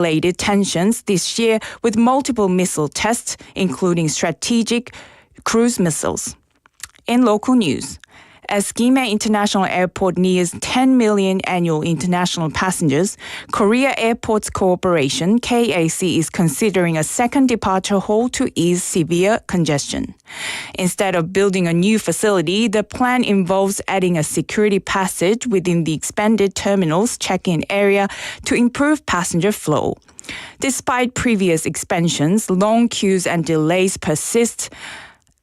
escalated tensions this year with multiple missile tests, including strategic cruise missiles. In local news, as Gimhae International Airport nears 10 million annual international passengers, Korea Airports Corporation (KAC) is considering a second departure hall to ease severe congestion. Instead of building a new facility, the plan involves adding a security passage within the expanded terminal's check-in area to improve passenger flow. Despite previous expansions, long queues and delays persist,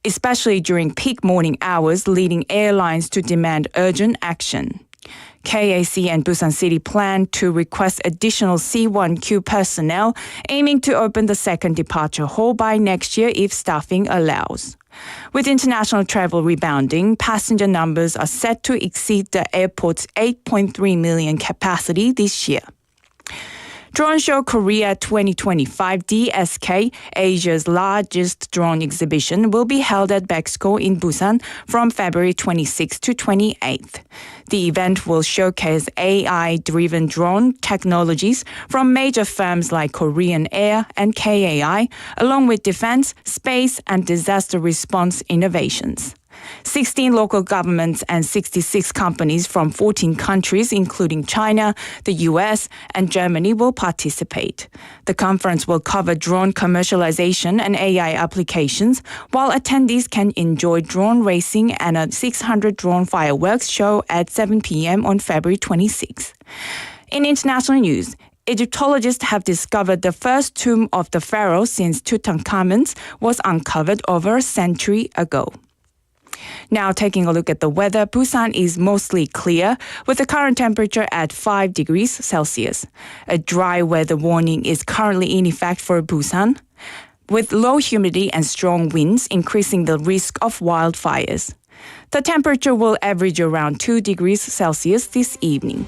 especially during peak morning hours, leading airlines to demand urgent action. KAC and Busan City plan to request additional C1Q personnel, aiming to open the second departure hall by next year if staffing allows. With international travel rebounding, passenger numbers are set to exceed the airport's 8.3 million capacity this year. Drone Show Korea 2025 DSK, Asia's largest drone exhibition, will be held at Bexco in Busan from February 26 to 28th. The event will showcase AI-driven drone technologies from major firms like Korean Air and KAI, along with defense, space, and disaster response innovations. 16 local governments and 66 companies from 14 countries, including China, the US, and Germany, will participate. The conference will cover drone commercialization and AI applications, while attendees can enjoy drone racing and a 600 drone fireworks show at 7 p.m. on February 26. In international news, Egyptologists have discovered the first tomb of the pharaoh since Tutankhamun's was uncovered over a century ago. Now taking a look at the weather, Busan is mostly clear with the current temperature at 5 degrees Celsius. A dry weather warning is currently in effect for Busan, with low humidity and strong winds increasing the risk of wildfires. The temperature will average around 2 degrees Celsius this evening.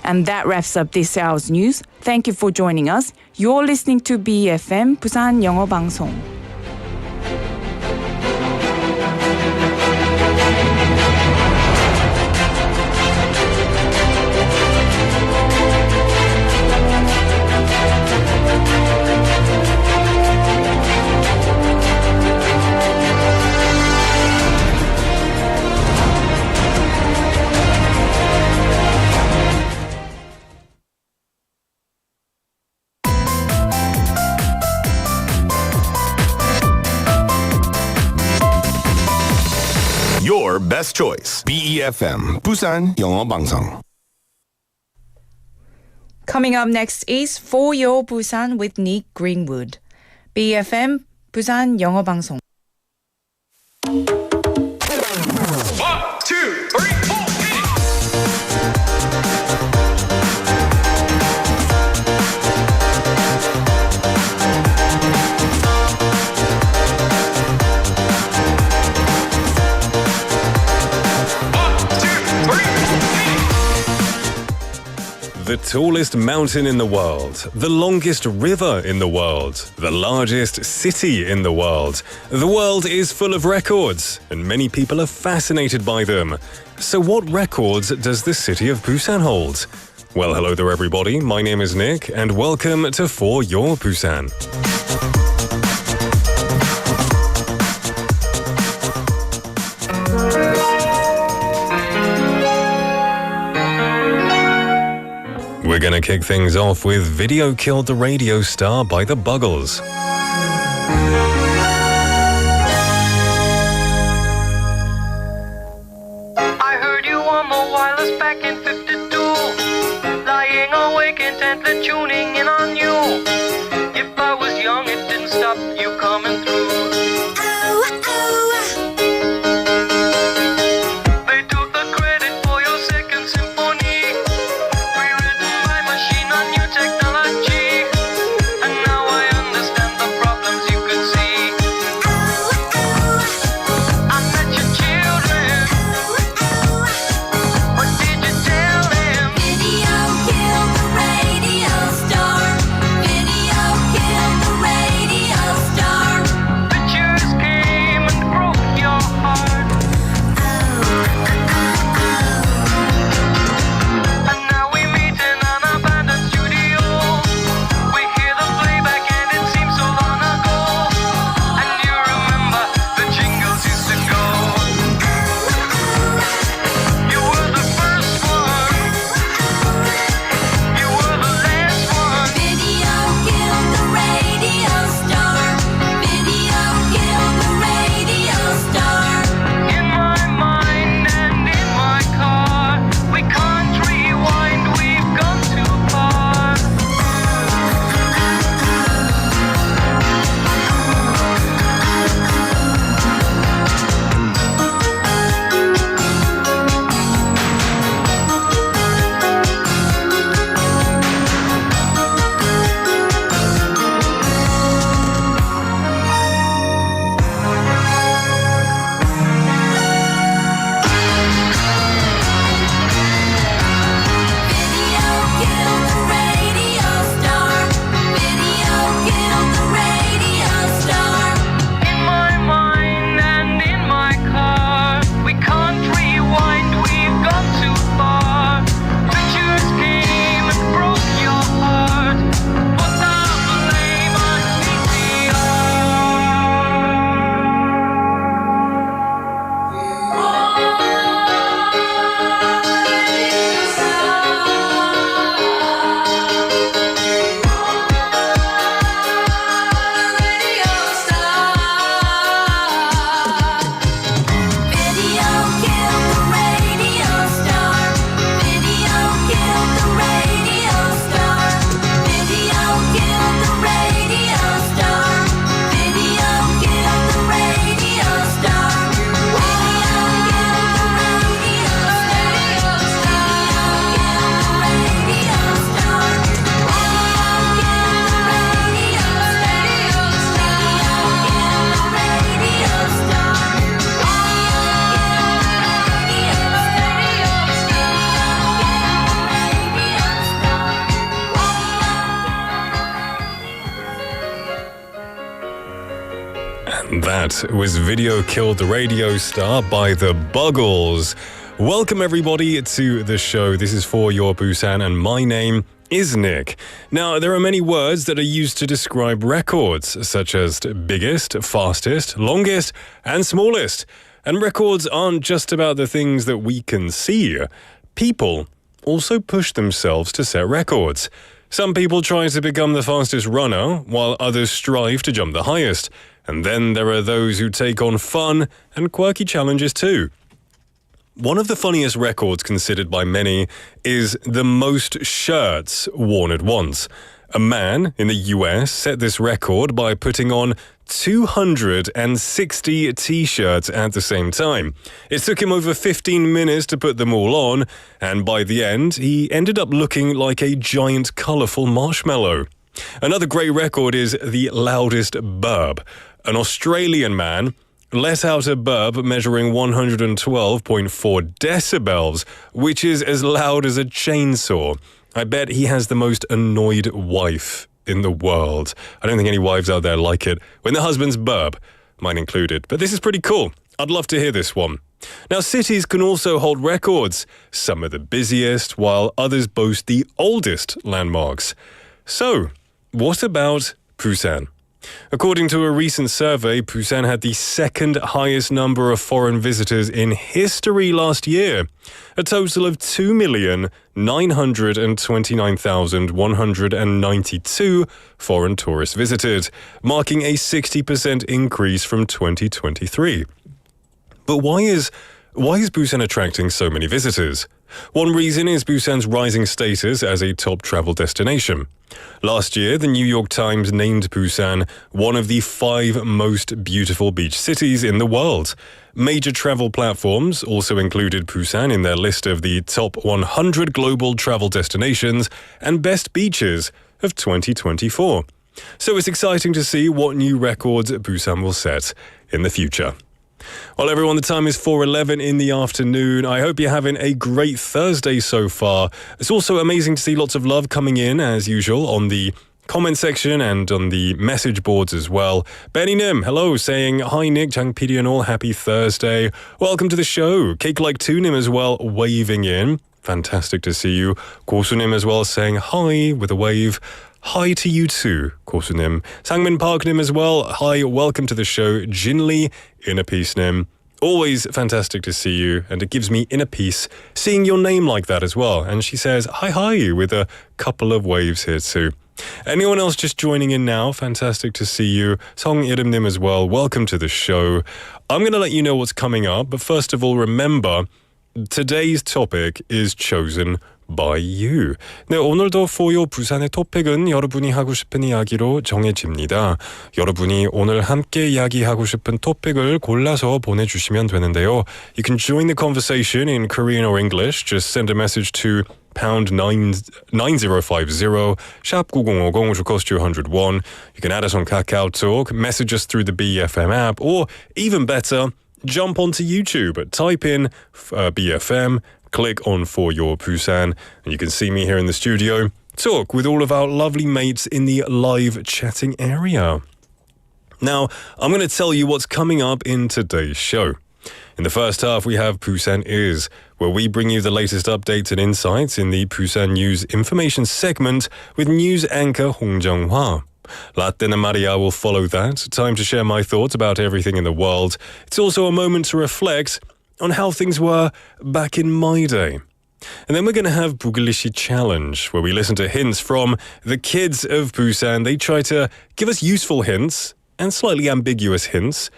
And that wraps up this hour's news. Thank you for joining us. You're listening to BFM 부산영어방송. Your best choice. BEFM 부산영어방송. Coming up next is For Your Busan with Nick Greenwood. BFM 부산영어방송. 1, 2, 3, 4. The tallest mountain in the world, the longest river in the world, the largest city in the world. The world is full of records, and many people are fascinated by them. So what records does the city of Busan hold? Well, hello there everybody, my name is Nick, and welcome to For Your Busan. We're gonna kick things off with Video Killed the Radio Star by the Buggles. I heard you on the wireless back in 52, lying awake intently tuning in on you. If I was young, it didn't stop you coming through. They took the credit for your second symphony, rewritten by machine on new technology, and now I understand the problems you could see. I met your children, what did you tell them? Video killed the radio star. Video That was Video Killed the Radio Star by the Buggles. Welcome everybody to the show. This is For Your Busan and my name is Nick. Now, there are many words that are used to describe records, such as biggest, fastest, longest, and smallest. And records aren't just about the things that we can see. People also push themselves to set records. Some people try to become the fastest runner, while others strive to jump the highest. And then there are those who take on fun and quirky challenges too. One of the funniest records considered by many is the most shirts worn at once. A man in the US set this record by putting on 260 t-shirts at the same time. It took him over 15 minutes to put them all on, and by the end, he ended up looking like a giant colourful marshmallow. Another great record is the loudest burp. An Australian man let out a burp measuring 112.4 decibels, which is as loud as a chainsaw. I bet he has the most annoyed wife in the world. I don't think any wives out there like it when their husbands burp, mine included. But this is pretty cool. I'd love to hear this one. Now, cities can also hold records. Some are the busiest, while others boast the oldest landmarks. So, what about Busan? According to a recent survey, Busan had the second highest number of foreign visitors in history last year. A total of 2,929,192 foreign tourists visited, marking a 60% increase from 2023. But why is Busan attracting so many visitors? One reason is Busan's rising status as a top travel destination. Last year, the New York Times named Busan one of the 5 most beautiful beach cities in the world. Major travel platforms also included Busan in their list of the top 100 global travel destinations and best beaches of 2024. So it's exciting to see what new records Busan will set in the future. Well, everyone, the time is 4:11 in the afternoon. I hope you're having a great Thursday so far. It's also amazing to see lots of love coming in, as usual, on the comment section and on the message boards as well. Benny Nim, hello, saying, hi Nick, Jang PD and all, happy Thursday. Welcome to the show. Cake Like 2 Nim as well, waving in. Fantastic to see you. Kosu Nim as well, saying hi with a wave. Hi to you too, Kosunim. Sangmin Park Nim as well. Hi, welcome to the show. Jinli, Inner Peace Nim. Always fantastic to see you, and it gives me inner peace seeing your name like that as well. And she says, hi, with a couple of waves here too. Anyone else just joining in now? Fantastic to see you. Song Irim Nim as well. Welcome to the show. I'm going to let you know what's coming up, but first of all, remember, today's topic is chosen by you. 네, 오늘도 For Your 부산의 토픽은 여러분이 하고 싶은 이야기로 정해집니다. 여러분이 오늘 함께 이야기하고 싶은 토픽을 골라서 보내주시면 되는데요. You can join the conversation in Korean or English. Just send a message to pound 9050 sharp 9050, which will cost you 101. You can add us on KakaoTalk, message us through the BFM app, or even better, jump onto YouTube, type in BFM, click on For Your Busan, and you can see me here in the studio, talk with all of our lovely mates in the live chatting area. Now, I'm going to tell you what's coming up in today's show. In the first half, we have Busan Is, where we bring you the latest updates and insights in the Busan News Information segment with news anchor Hong Jung-hwa. Latin and Maria will follow that. Time to share my thoughts about everything in the world. It's also a moment to reflect on how things were back in my day. And then we're going to have Buglisi Challenge, where we listen to hints from the kids of Busan. They try to give us useful hints and slightly ambiguous hints,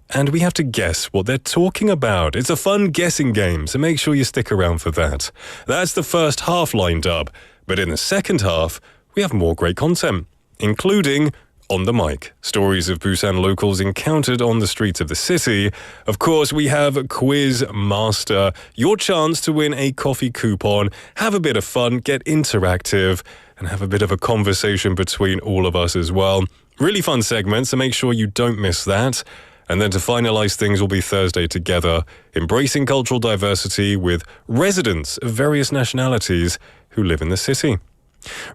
and we have to guess what they're talking about. It's a fun guessing game, so make sure you stick around for that. That's the first half lined up, but in the second half, we have more great content, including On the Mic, stories of Busan locals encountered on the streets of the city. Of course, we have Quiz Master, your chance to win a coffee coupon, have a bit of fun, get interactive, and have a bit of a conversation between all of us as well. Really fun segment, so make sure you don't miss that. And then to finalize things will be Thursday Together, embracing cultural diversity with residents of various nationalities who live in the city.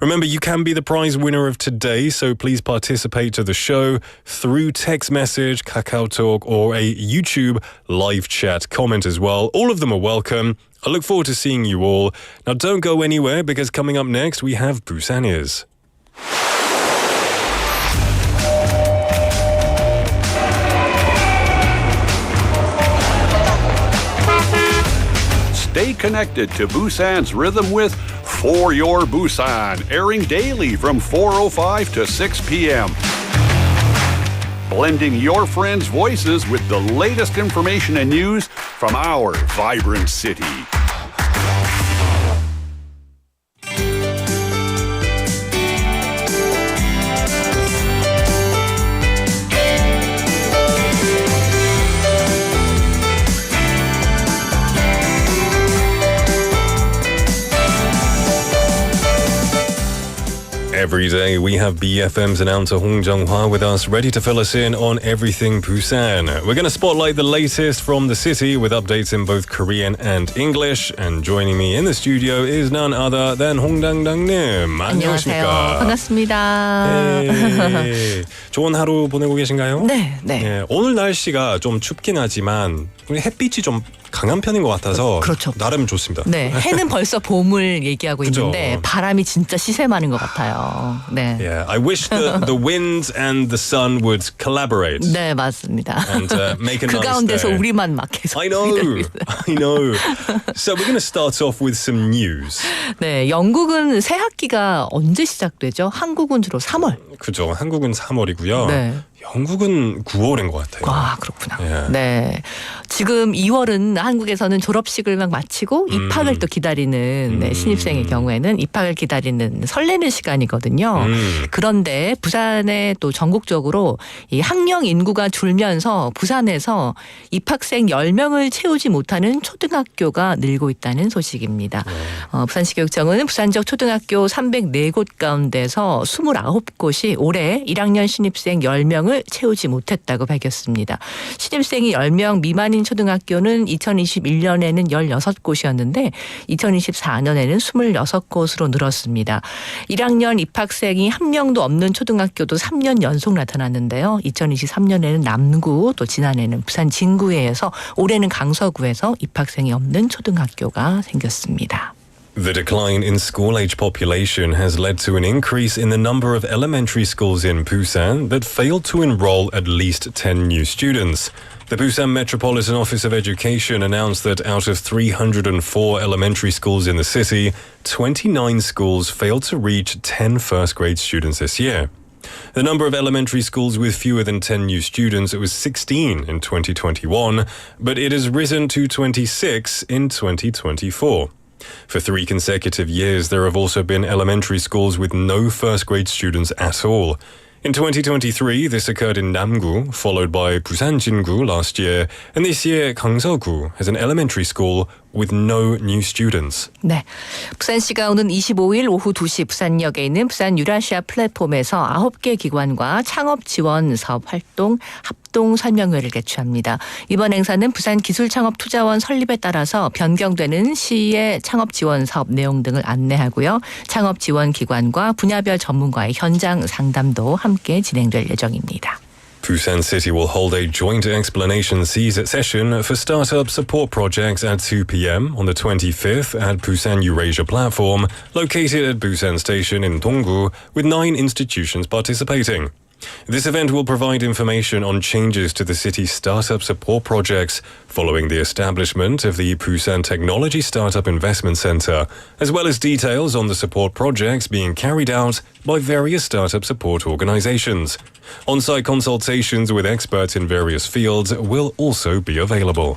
Remember, you can be the prize winner of today, so please participate to the show through text message, KakaoTalk, or a YouTube live chat comment as well. All of them are welcome. I look forward to seeing you all. Now, don't go anywhere, because coming up next, we have Busan Is. Stay connected to Busan's rhythm with For Your Busan, airing daily from 4:05 to 6 p.m. Blending your friends' voices with the latest information and news from our vibrant city. Every day we have BFM's announcer Hong Jung-hwa with us, ready to fill us in on everything Busan. We're going to spotlight the latest from the city with updates in both Korean and English. And joining me in the studio is none other than Hong Dang-dang-님. 안녕하세요. 반갑습니다. 네. 좋은 하루 보내고 계신가요? 네. 네, 오늘 날씨가 좀 춥긴 하지만 우리 햇빛이 좀 강한 편인 것 같아서 그렇죠. 나름 좋습니다. 네, 해는 벌써 봄을 얘기하고 그죠. 있는데 바람이 진짜 시세 많은 것 같아요. 네. Yeah, I wish the wind and the sun would collaborate. 네, 맞습니다. And make a 그 nice 가운데서 day. 우리만 막 계속. I know. So we're going to start off with some news. 네, 영국은 새 학기가 언제 시작되죠? 한국은 주로 3월. 그죠. 한국은 3월이고요. 네. 영국은 9월인 것 같아요. 와, 그렇구나. 예. 네. 지금 2월은 한국에서는 졸업식을 막 마치고 입학을 또 기다리는 네, 신입생의 경우에는 입학을 기다리는 설레는 시간이거든요. 그런데 부산에 또 전국적으로 이 학령 인구가 줄면서 부산에서 입학생 10명을 채우지 못하는 초등학교가 늘고 있다는 소식입니다. 부산시교육청은 부산 지역 초등학교 304곳 가운데서 29곳이 올해 1학년 신입생 10명을 채우지 못했다고 밝혔습니다. 신입생이 10명 미만인 초등학교는 2021년에는 16곳이었는데 2024년에는 26곳으로 늘었습니다. 1학년 입학생이 한 명도 없는 초등학교도 3년 연속 나타났는데요. 2023년에는 남구, 또 지난해는 부산 진구에서 올해는 강서구에서 입학생이 없는 초등학교가 생겼습니다. The decline in school-age population has led to an increase in the number of elementary schools in Busan that failed to enroll at least 10 new students. The Busan Metropolitan Office of Education announced that out of 304 elementary schools in the city, 29 schools failed to reach 10 first-grade students this year. The number of elementary schools with fewer than 10 new students was 16 in 2021, but it has risen to 26 in 2024. For 3 consecutive years, there have also been elementary schools with no first-grade students at all. In 2023, this occurred in Namgu, followed by Busan Jingu last year, and this year, Gangseogu has an elementary school with no new students. 네, 부산시가 오는 25일 오후 2시 부산역에 있는 부산 유라시아 플랫폼에서 9개 기관과 창업 지원 사업 활동 합동 설명회를 개최합니다. 이번 행사는 부산 기술창업투자원 설립에 따라서 변경되는 시의 창업 지원 사업 내용 등을 안내하고요. 창업 지원 기관과 분야별 전문가의 현장 상담도 함께 진행될 예정입니다. Busan City will hold a joint explanation session for startup support projects at 2 p.m. on the 25th at Busan Eurasia Platform, located at Busan Station in Donggu, with 9 institutions participating. This event will provide information on changes to the city's startup support projects following the establishment of the Busan Technology Startup Investment Center, as well as details on the support projects being carried out by various startup support organizations. On-site consultations with experts in various fields will also be available.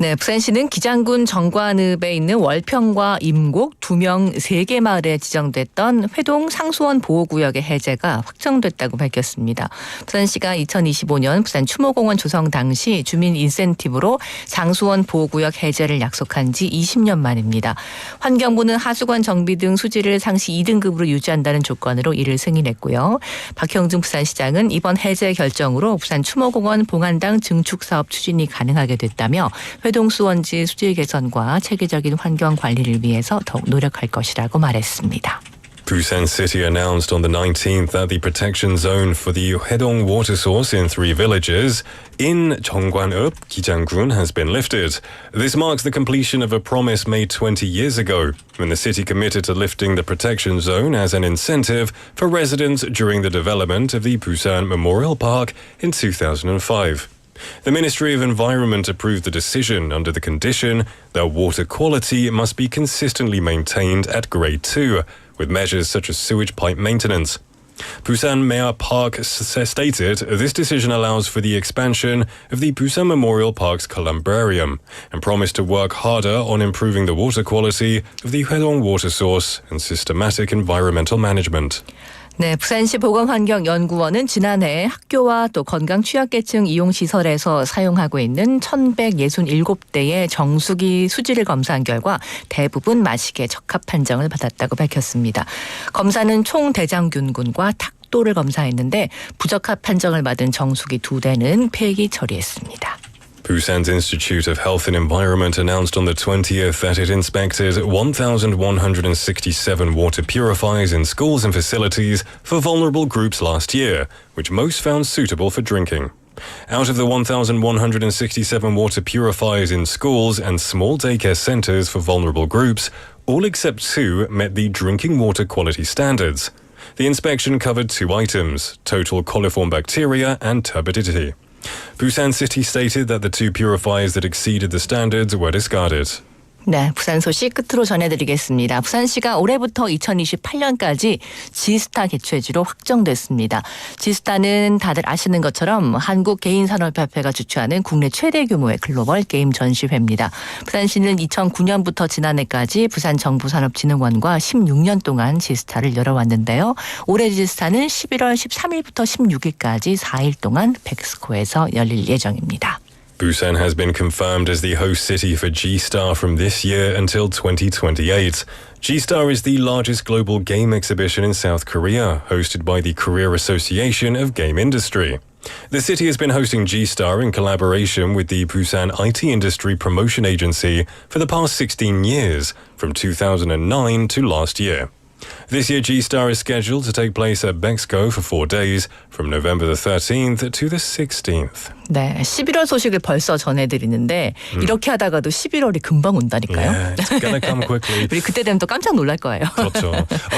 네, 부산시는 기장군 정관읍에 있는 월평과 임곡, 두명 3개 마을에 지정됐던 회동 상수원 보호구역의 해제가 확정됐다고 밝혔습니다. 부산시가 2025년 부산 추모공원 조성 당시 주민 인센티브로 상수원 보호구역 해제를 약속한 지 20년 만입니다. 환경부는 하수관 정비 등 수지를 상시 2등급으로 유지한다는 조건으로 이를 승인했고요. 박형준 부산시장은 이번 해제 결정으로 부산 추모공원 봉안당 증축 사업 추진이 가능하게 됐다며 회동수원지 수질 개선과 체계적인 환경 관리를 위해서 더욱 노력할 것이라고 말했습니다. Busan City announced on the 19th that the protection zone for the Haedong water source in 3 villages in Jeongwan-up, Gijang-gun, has been lifted. This marks the completion of a promise made 20 years ago, when the city committed to lifting the protection zone as an incentive for residents during the development of the Busan Memorial Park in 2005. The Ministry of Environment approved the decision under the condition that water quality must be consistently maintained at Grade 2, with measures such as sewage pipe maintenance. Busan Mayor Park stated this decision allows for the expansion of the Busan Memorial Park's columbarium and promised to work harder on improving the water quality of the Haedong water source and systematic environmental management. 네, 부산시 보건환경연구원은 지난해 학교와 또 건강 취약계층 이용시설에서 사용하고 있는 1,167대의 정수기 수질을 검사한 결과 대부분 마시기에 적합 판정을 받았다고 밝혔습니다. 검사는 총 대장균군과 탁도를 검사했는데 부적합 판정을 받은 정수기 2대는 폐기 처리했습니다. Busan's Institute of Health and Environment announced on the 20th that it inspected 1,167 water purifiers in schools and facilities for vulnerable groups last year, which most found suitable for drinking. Out of the 1,167 water purifiers in schools and small daycare centers for vulnerable groups, all except 2 met the drinking water quality standards. The inspection covered 2 items: total coliform bacteria and turbidity. Busan City stated that the 2 purifiers that exceeded the standards were discarded. 네, 부산 소식 끝으로 전해드리겠습니다. 부산시가 올해부터 2028년까지 지스타 개최지로 확정됐습니다. 지스타는 다들 아시는 것처럼 한국개인산업협회가 주최하는 국내 최대 규모의 글로벌 게임 전시회입니다. 부산시는 2009년부터 지난해까지 부산정부산업진흥원과 16년 동안 지스타를 열어왔는데요. 올해 지스타는 11월 13일부터 16일까지 4일 동안 백스코에서 열릴 예정입니다. Busan has been confirmed as the host city for G-Star from this year until 2028. G-Star is the largest global game exhibition in South Korea, hosted by the Korea Association of Game Industry. The city has been hosting G-Star in collaboration with the Busan IT Industry Promotion Agency for the past 16 years, from 2009 to last year. This year, G-Star is scheduled to take place at Bexco for 4 days, from November the 13th to the 16th. 네, 11월 소식을 벌써 전해드리는데 이렇게 하다가도 11월이 금방 온다니까요. Yeah, it's gonna come quickly. 우리 그때 되면 또 깜짝 놀랄 거예요. 그렇죠.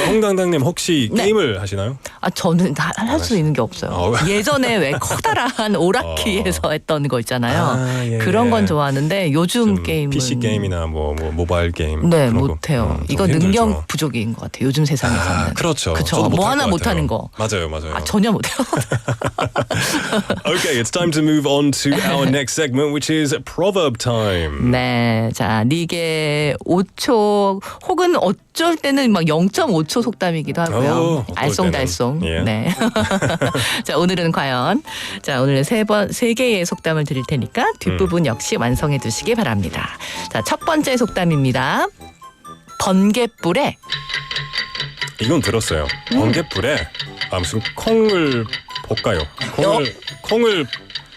홍당당님 혹시 네. 게임을 하시나요? 아, 저는 할 수 있는 게 없어요. 예전에 왜 커다란 오락기에서 했던 거 있잖아요. 예, 그런 예. 건 좋아하는데 요즘 게임은 PC 게임이나 뭐 모바일 게임. 네, 그런 거. 못해요. 이거 좀 능력 힘들죠. 부족인 것 같아요. 요즘 세상에서는. 그렇죠. 그렇죠. 뭐 하나 못하는 거. 맞아요. 아, 전혀 못해요. Okay, it's time to move on to our next segment, which is Proverb time. 네, 자, 리게 5초 혹은 어쩔 때는 막 0.5초 속담이기도 하고요. 어떨 알쏭달쏭. 때는. 예. 네. 자, 오늘은 과연 자, 오늘은 세 개의 속담을 드릴 테니까 뒷부분 역시 완성해 두시기 바랍니다. 자, 첫 번째 속담입니다. 번갯불에 이건 들었어요. 번갯불에 무슨 콩을 볶아요. 콩을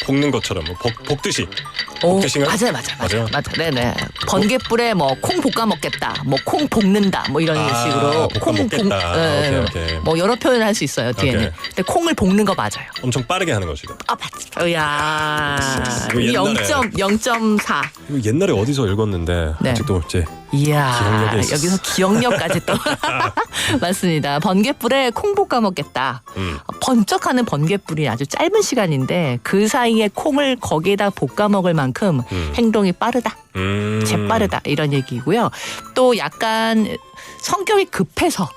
볶는 것처럼 볶듯이. 볶듯인가요? 맞아요. 네네. 번갯불에 뭐 콩 볶아 먹겠다, 뭐 콩 볶는다, 뭐 이런 식으로 볶아 먹겠다. 네, 오케이. 뭐 여러 표현을 할 수 있어요 뒤에는. 오케이. 근데 콩을 볶는 거 맞아요. 엄청 빠르게 하는 것이다. 아, 맞죠. 야, 이거 옛날에- 0.4. 이거 옛날에 어디서 읽었는데 네. 아직도 이제 이야, 기억력이 있었어. 여기서 기억력까지 또 맞습니다. 번갯불에 콩 볶아 먹겠다. 번쩍하는 번갯불이 아주 짧은 시간인데 그 사이에 콩을 거기에다 볶아 먹을 만큼 행동이 빠르다. 재빠르다 이런 얘기고요. 또 약간 성격이 급해서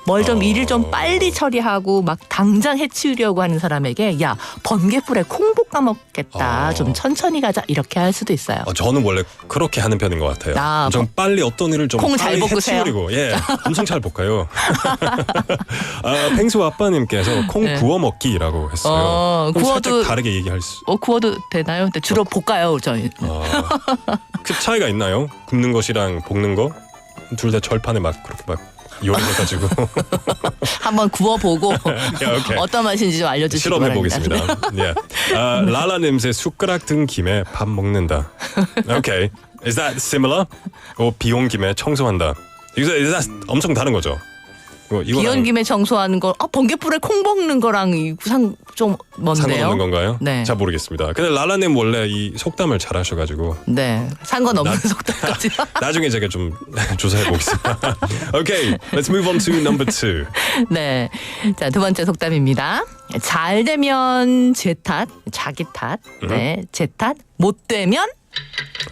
뭘 좀 일을 좀 빨리 처리하고 막 당장 해치우려고 하는 사람에게 야, 번갯불에 콩 볶아 먹겠다. 좀 천천히 가자 이렇게 할 수도 있어요. 저는 원래 그렇게 하는 편인 것 같아요. 엄청 빨리 어떤 일을 좀 콩 잘 빨리 볶으세요? 해치우려고. 예, 엄청 잘 볶아요. 팽수 아빠님께서 콩 구워 먹기라고 했어요. 그럼 구워도 살짝 다르게 얘기할 수. 구워도 되나요? 근데 주로 볶아요, 저희. 그 차이가 있나요? 굽는 것이랑 볶는 거? 둘 다 절판에 막 그렇게 막 요리해가지고 한번 구워보고 오케이. 어떤 맛인지 좀 알려주시기 바랍니다. 실험해 보겠습니다. 라라 냄새 숟가락 든 김에 밥 먹는다. Okay, is that similar? 비온 김에 청소한다. 이거 엄청 다른 거죠. 비온 김에 청소하는 거, 번개불에 콩 볶는 거랑 이 구상 좀 뭔데요? 상관없는 건가요? 네. 잘 모르겠습니다. 근데 랄라님 원래 이 속담을 잘하셔가지고. 네, 상관없는 속담까지. 나중에 제가 좀 조사해 보겠습니다. Okay, let's move on to number 2. 네, 자, 두 번째 속담입니다. 잘 되면 제 탓, 자기 탓. 네, 제 탓. 못 되면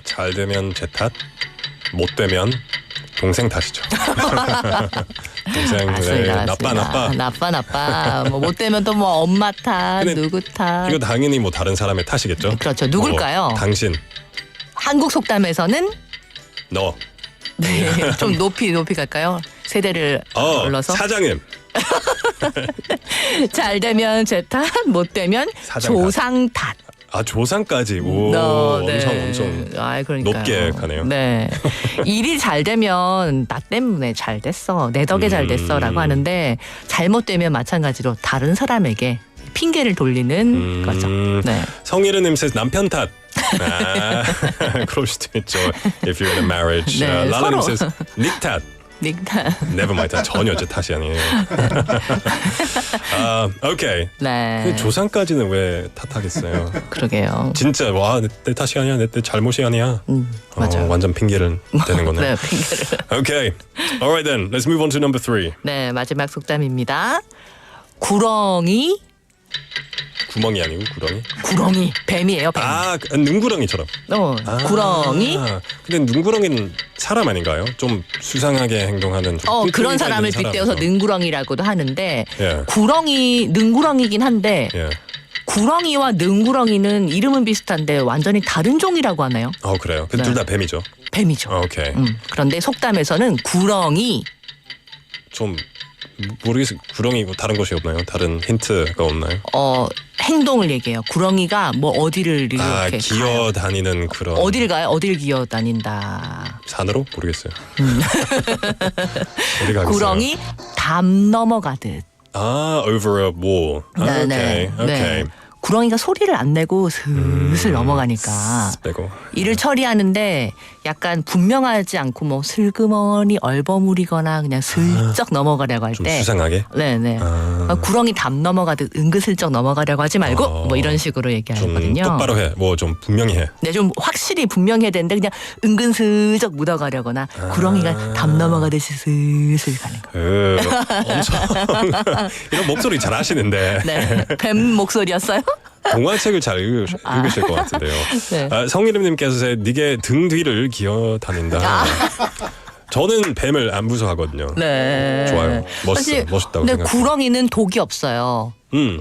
잘 되면 제 탓, 못 되면 동생 탓이죠. 동생 맞습니다, 나빠. 뭐 못 되면 또 뭐 엄마 탓, 근데 누구 탓. 이거 당연히 뭐 다른 사람의 탓이겠죠. 그렇죠. 누굴까요? 당신, 한국 속담에서는 너, 네, 좀 높이 갈까요? 세대를 올라서 사장님. 잘 되면 제 탓, 못 되면 사장 조상 탓. 조상까지. 오, 엄청 그러니까요. 높게 가네요. 네. 일이 잘 되면 나 때문에 잘 됐어. 내 덕에 잘 됐어라고 하는데 잘못되면 마찬가지로 다른 사람에게 핑계를 돌리는 거죠. 네. 성일은 says 남편 탓. 그럴 수도 있죠. If you're in a marriage. 네, 라라님 서로. says 닉 탓. Never mind. 전혀 제 탓이 아니에요. 오케이. 네. 조상까지는 왜 탓하겠어요? 그러게요. 진짜 내 탓이 아니야, 내 잘못이 아니야. 맞아요. 완전 핑계를 대는 거네. 네, 핑계를. Okay. Alright then. Let's move on to number 3. 네, 마지막 속담입니다. 구렁이 구멍이 아니고 구렁이? 구렁이 뱀이에요. 뱀. 눈구렁이처럼. 구렁이. 근데 눈구렁이는 사람 아닌가요? 좀 수상하게 행동하는. 좀 그런 사람을 있는 빗대어서 사람이죠. 능구렁이라고도 하는데 예. 능구렁이긴 한데 예. 구렁이와 능구렁이는 이름은 비슷한데 완전히 다른 종이라고 하나요? 그래요. 근데 네. 둘 다 뱀이죠. 뱀이죠. 오케이. 그런데 속담에서는 구렁이 좀 모르겠어요. 구렁이고 다른 것이 없나요? 다른 힌트가 없나요? 행동을 얘기해요. 구렁이가 뭐 어디를 이렇게 기어 다니는 그런. 어딜 가요? 어딜 기어 다닌다. 산으로? 모르겠어요. 어디 가겠어요? 구렁이 담 넘어가듯. over a wall. 네. 오케이. 구렁이가 소리를 안 내고 슬슬 넘어가니까 빼고. 일을 처리하는데 약간 분명하지 않고 뭐 슬그머니 얼버무리거나 그냥 슬쩍 넘어가려고 할 좀 때 수상하게? 네네 구렁이 담 넘어가듯 은근슬쩍 넘어가려고 하지 말고 뭐 이런 식으로 좀 얘기하거든요. 똑바로 해. 뭐 좀 분명히 해. 네, 좀 확실히 분명해야 되는데 그냥 은근슬쩍 묻어가려거나 구렁이가 담 넘어가듯이 슬슬 가는 거. 엄청 이런 목소리 잘 하시는데. 네, 뱀 목소리였어요? 동화책을 잘 읽으실 것 같은데요. 네. 성일음님께서 니게 등 뒤를 기어 다닌다. 저는 뱀을 안 무서워하거든요. 네. 좋아요. 사실 멋있다고 근데 생각해요. 구렁이는 독이 없어요.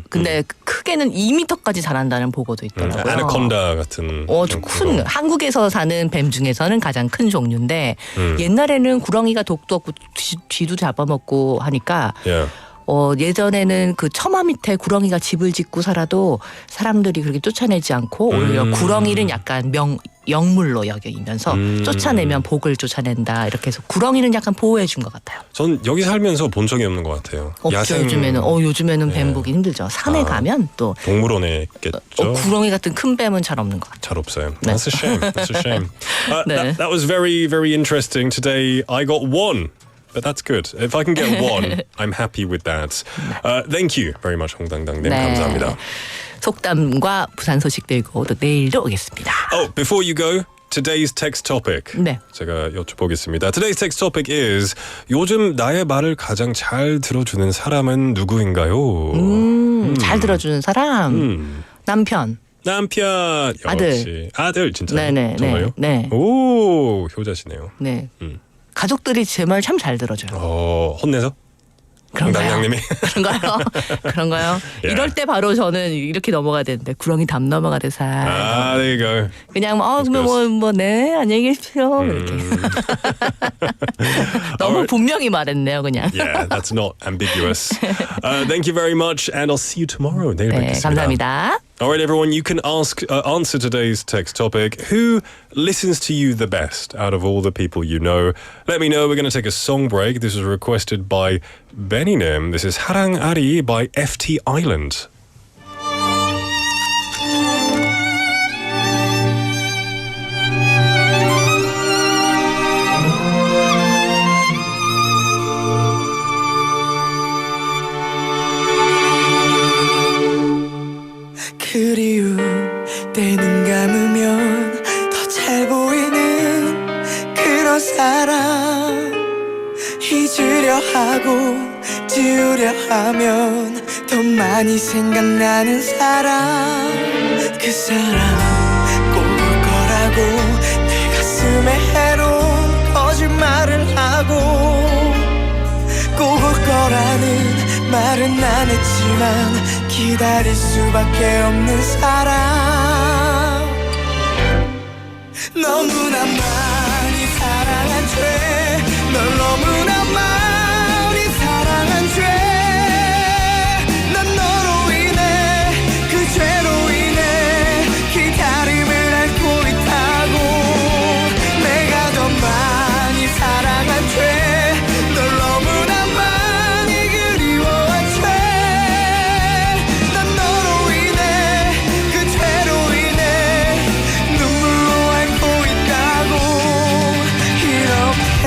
근데 크게는 2m까지 자란다는 보고도 있더라고요. 아나콘다 같은. 좀 큰 한국에서 사는 뱀 중에서는 가장 큰 종류인데 옛날에는 구렁이가 독도 없고 쥐도 잡아먹고 하니까 예. 예전에는 그 처마 밑에 구렁이가 집을 짓고 살아도 사람들이 그렇게 쫓아내지 않고 오히려 구렁이는 약간 영물로 여기면서 쫓아내면 복을 쫓아낸다 이렇게 해서 구렁이는 약간 보호해 준 것 같아요. 전 여기 살면서 본 적이 없는 것 같아요. 없죠. 요즘에는 뱀 보기 힘들죠. 산에 가면 또 동물원에 있겠죠. 구렁이 같은 큰 뱀은 잘 없는 것 같아요. 잘 없어요. 네. That's a shame. That's a shame. 네. That was very, very interesting. Today I got 1. But that's good. If I can get 1, I'm happy with that. Thank you very much, 홍당당님. 감사합니다. 속담과 부산 소식 들고 또 내일도 오겠습니다. Before you go, today's text topic. 네. 제가 여쭤보겠습니다. Today's text topic is 요즘 나의 말을 가장 잘 들어주는 사람은 누구인가요? 잘 들어주는 사람 남편. 아들 진짜. 네네. 정말요? 네. 오, 효자시네요. 네. 가족들이 제 말 참 잘 들어줘요. 혼내서? 홍당당님이. 그런가요? 예. 이럴 때 바로 저는 이렇게 넘어가야 되는데 구렁이 담 넘어가듯 there you go. 그냥 네 안녕히 계십시오 이렇게 너무 분명히 말했네요 그냥. Yeah, that's not ambiguous. Thank you very much, and I'll see you tomorrow. 내일 네, 뵙겠습니다. 감사합니다. All right, everyone, you can answer today's text topic. Who listens to you the best out of all the people you know? Let me know. We're going to take a song break. This was requested by Bennynim. This is 하랑아리 by FT Island. 그리움 때눈 감으면 더 잘 보이는 그런 사람 잊으려 하고 지우려 하면 더 많이 생각나는 사람 그 사람 꼭 올 거라고 내 가슴에 해로운 거짓말을 하고 꼭 올 거라는 말은 안 했지만 기다릴 수밖에 없는 사람 너무나 많이 사랑한 죄 널 너무나 많이 사랑한 죄 난 너로 인해 그 죄로 인해 기다림을 앓고 있다고 내가 더 많이 사랑한 죄 널 너무나 많이 그리워한 죄 난 너로 인해 그 죄로 인해 눈물로 앓고 있다고 이렇게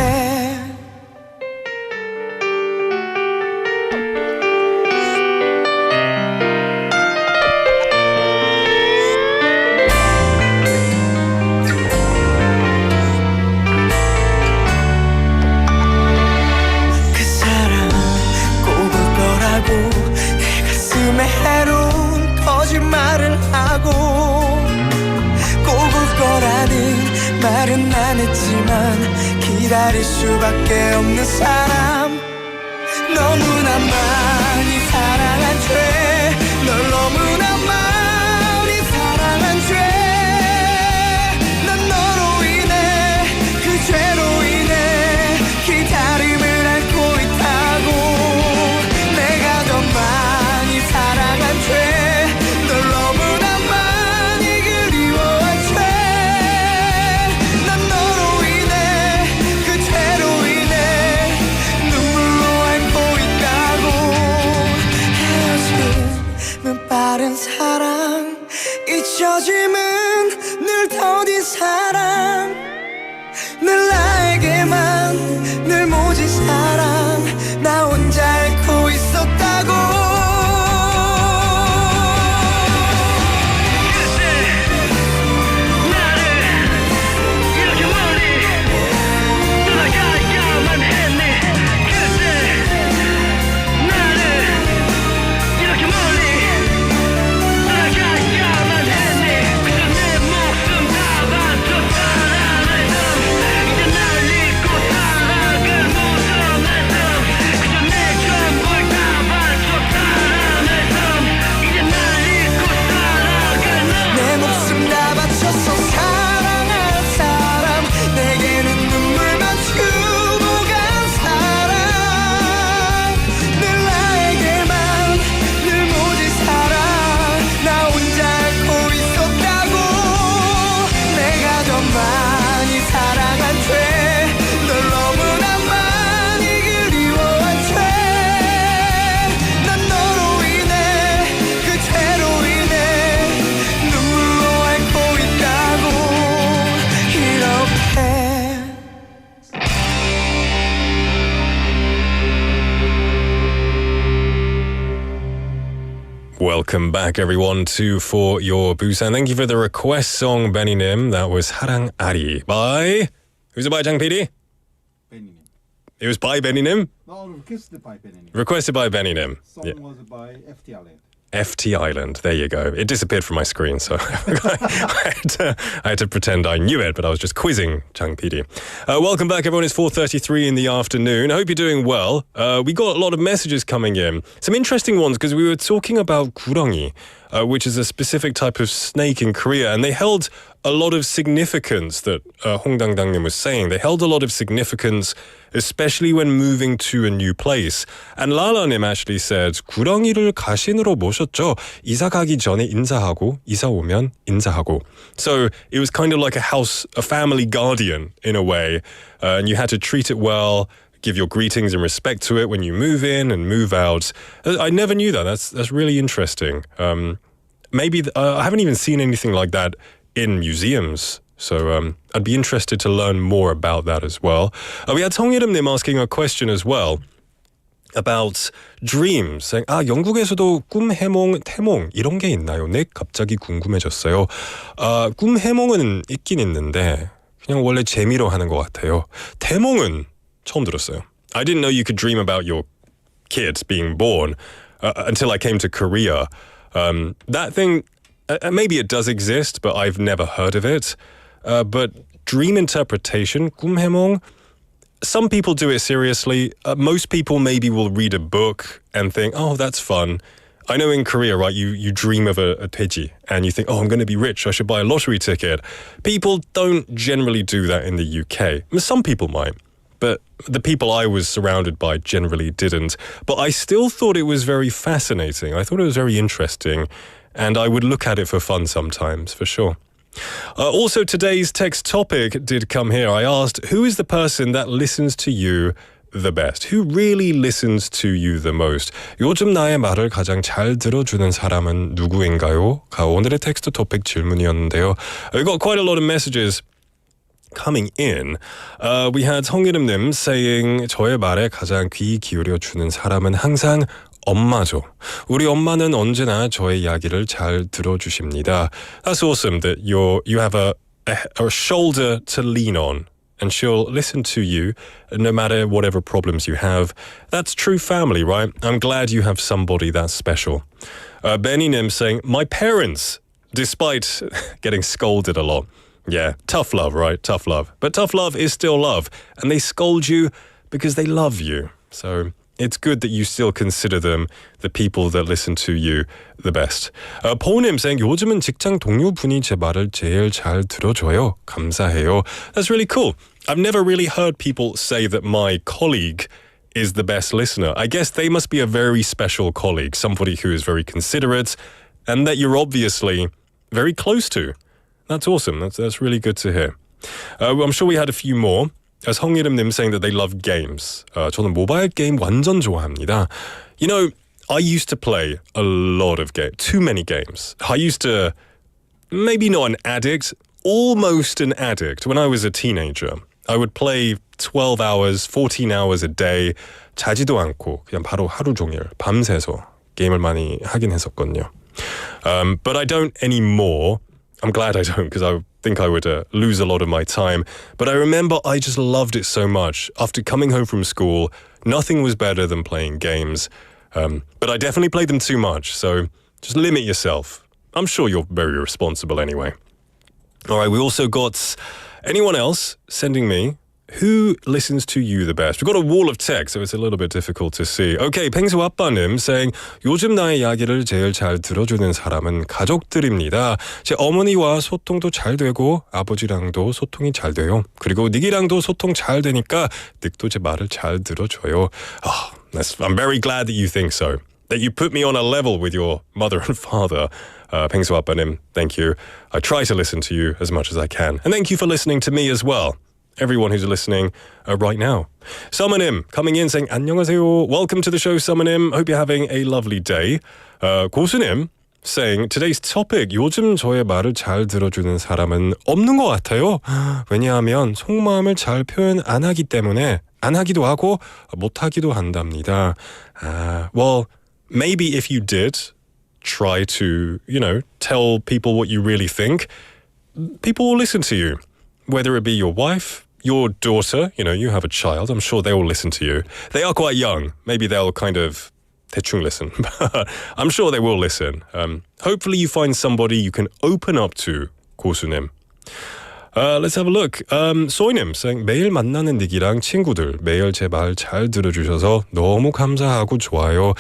그 사람 꼭 올 거라고 내 가슴에 해로운 거짓말을 하고 꼭 올 거라는 말은 안 했지만 기다릴 수밖에 없는 사람 너무나 많이 사랑한 죄 널 너무나 많이 사랑한 죄 난 너로 인해 그 죄로 인해 기다림을 앓고 있다고 내가 더 많이 사랑한 죄 널 너무나 많이 그리워한 죄 난 너로 인해 그 죄로 인해 눈물로 앓고 있다고 헤어짐은 빠른 사랑 잊혀짐은 늘 더딘 사랑 늘 나에게만 늘 모진 사랑 나 혼자 앓고 있었다고 이렇게 멀리 떠나가야만 했네 그때 나를 이렇게 멀리 떠나가야만 했네 그저 내 목숨 다 바쳤다라는 이제 날 잊고 살아갈 모든 말씀 그저 내 전부를 다 바쳤다라는 이제 날 잊고 살아갈 내 목숨 다 바쳐서 사랑한 사람 내게는 눈물만 주고 간 사람 늘 나에게만 늘 모진 사랑 나 혼자 앓고 있었다고 내가 더 많이 사랑한 죄 널 너무나 많이 그리워한 죄 난 너로 인해 그 죄로 인해 눈물로 앓고 있다고 이렇게 Welcome back, everyone, to For Your Busan. Thank you for the request song, Benny Nim. That was Harang Ari by... Who's it by, Jang PD? Benny. It was by Benny Nim? No, requested by Benny. Requested by Benny Nim. Song Yeah. was by FT Allen. FT Island. There you go. It disappeared from my screen, so I had to pretend I knew it, but I was just quizzing Chang PD. Welcome back, everyone. It's 4:33 in the afternoon. I hope you're doing well. We got a lot of messages coming in. Some interesting ones, because we were talking about 구렁이, which is a specific type of snake in Korea, and they held a lot of significance that Hong Dang-Dang-nim was saying. They held a lot of significance, especially when moving to a new place. And Lala-nim actually said, 구렁이를 가신으로 모셨죠. 이사 가기 전에 인사하고, 이사 오면 인사하고. So it was kind of like a family guardian in a way. And you had to treat it well, give your greetings and respect to it when you move in and move out. I never knew that. That's really interesting. Maybe I haven't even seen anything like that in museums. So I'd be interested to learn more about that as well. We had Tong Yerim-nim asking a question as well. about dreams. saying, 영국에서도 꿈, 해몽, 태몽 이런 게 있나요? 네, 갑자기 궁금해졌어요. 꿈, 해몽은 있긴 있는데 그냥 원래 재미로 하는 것 같아요. 태몽은 처음 들었어요. I didn't know you could dream about your kid being born until I came to Korea. That thing, maybe it does exist, but I've never heard of it. But dream interpretation, 꿈, 해몽, some people do it seriously. Most people maybe will read a book and think, oh, that's fun. I know in Korea, right, you dream of a 돼지 and you think, oh, I'm going to be rich. I should buy a lottery ticket. People don't generally do that in the UK. Some people might, but the people I was surrounded by generally didn't. But I still thought it was very fascinating. I thought it was very interesting. And I would look at it for fun sometimes, for sure. Also, today's text topic did come here. I asked, who is the person that listens to you the best? Who really listens to you the most? 요즘 나의 말을 가장 잘 들어주는 사람은 누구인가요? 오늘의 텍스트 토픽 질문이었는데요. We got quite a lot of messages coming in. We had 성이름님 saying, 저의 말에 가장 귀 기울여주는 사람은 항상 엄마죠. 우리 엄마는 언제나 저의 이야기를 잘 들어주십니다. That's awesome that you have a shoulder to lean on and she'll listen to you no matter whatever problems you have. That's true family, right? I'm glad you have somebody that's special. Benny-nim saying, my parents, despite getting scolded a lot. Yeah, tough love, right? Tough love. But tough love is still love. And they scold you because they love you. So it's good that you still consider them the people that listen to you the best. 보님 saying, 요즘은 직장 동료분이 제 말을 제일 잘 들어줘요. 감사해요. That's really cool. I've never really heard people say that my colleague is the best listener. I guess they must be a very special colleague, somebody who is very considerate and that you're obviously very close to. That's awesome. That's really good to hear. I'm sure we had a few more. As 성이름님 saying that they love games. 저는 모바일 게임 완전 좋아합니다. You know, I used to play a lot of games, too many games. I used to, maybe not an addict, almost an addict when I was a teenager. I would play 12 hours, 14 hours a day. 자지도 않고 그냥 바로 하루 종일 밤새서 게임을 많이 하긴 했었거든요. But I don't anymore. I'm glad I don't because I think I would lose a lot of my time. But I remember I just loved it so much. After coming home from school, nothing was better than playing games. But I definitely played them too much. So just limit yourself. I'm sure you're very responsible anyway. All right, we also got anyone else sending me who listens to you the best? We've got a wall of text, so it's a little bit difficult to see. Okay, 펭수 아빠님 saying, 요즘 나의 이야기를 제일 잘 들어주는 사람은 가족들입니다. 제 어머니와 소통도 잘 되고 아버지랑도 소통이 잘 돼요. 그리고 닉이랑도 소통 잘 되니까 닉도 제 말을 잘 들어줘요. I'm very glad that you think so. That you put me on a level with your mother and father. 펭수 아빠님, thank you. I try to listen to you as much as I can. And thank you for listening to me as well. Everyone who's listening right now. Summonim coming in saying, 안녕하세요. Welcome to the show, Summonim. Hope you're having a lovely day. 고수님 saying, today's topic, 요즘 저의 말을 잘 들어주는 사람은 없는 것 같아요. 왜냐하면 속마음을 잘 표현 안 하기 때문에 안 하기도 하고 못 하기도 한답니다. Well, maybe if you did try to, tell people what you really think, people will listen to you. Whether it be your wife, your daughter, you have a child, I'm sure they will listen to you. They are quite young. Maybe they'll kind of 대충 listen. But I'm sure they will listen. Hopefully you find somebody you can open up to, 고수님. Let's have a look. 소이님 saying, 매일 만나는 닉이랑 친구들 매일 제 말 잘 들어주셔서 너무 감사하고 좋아요.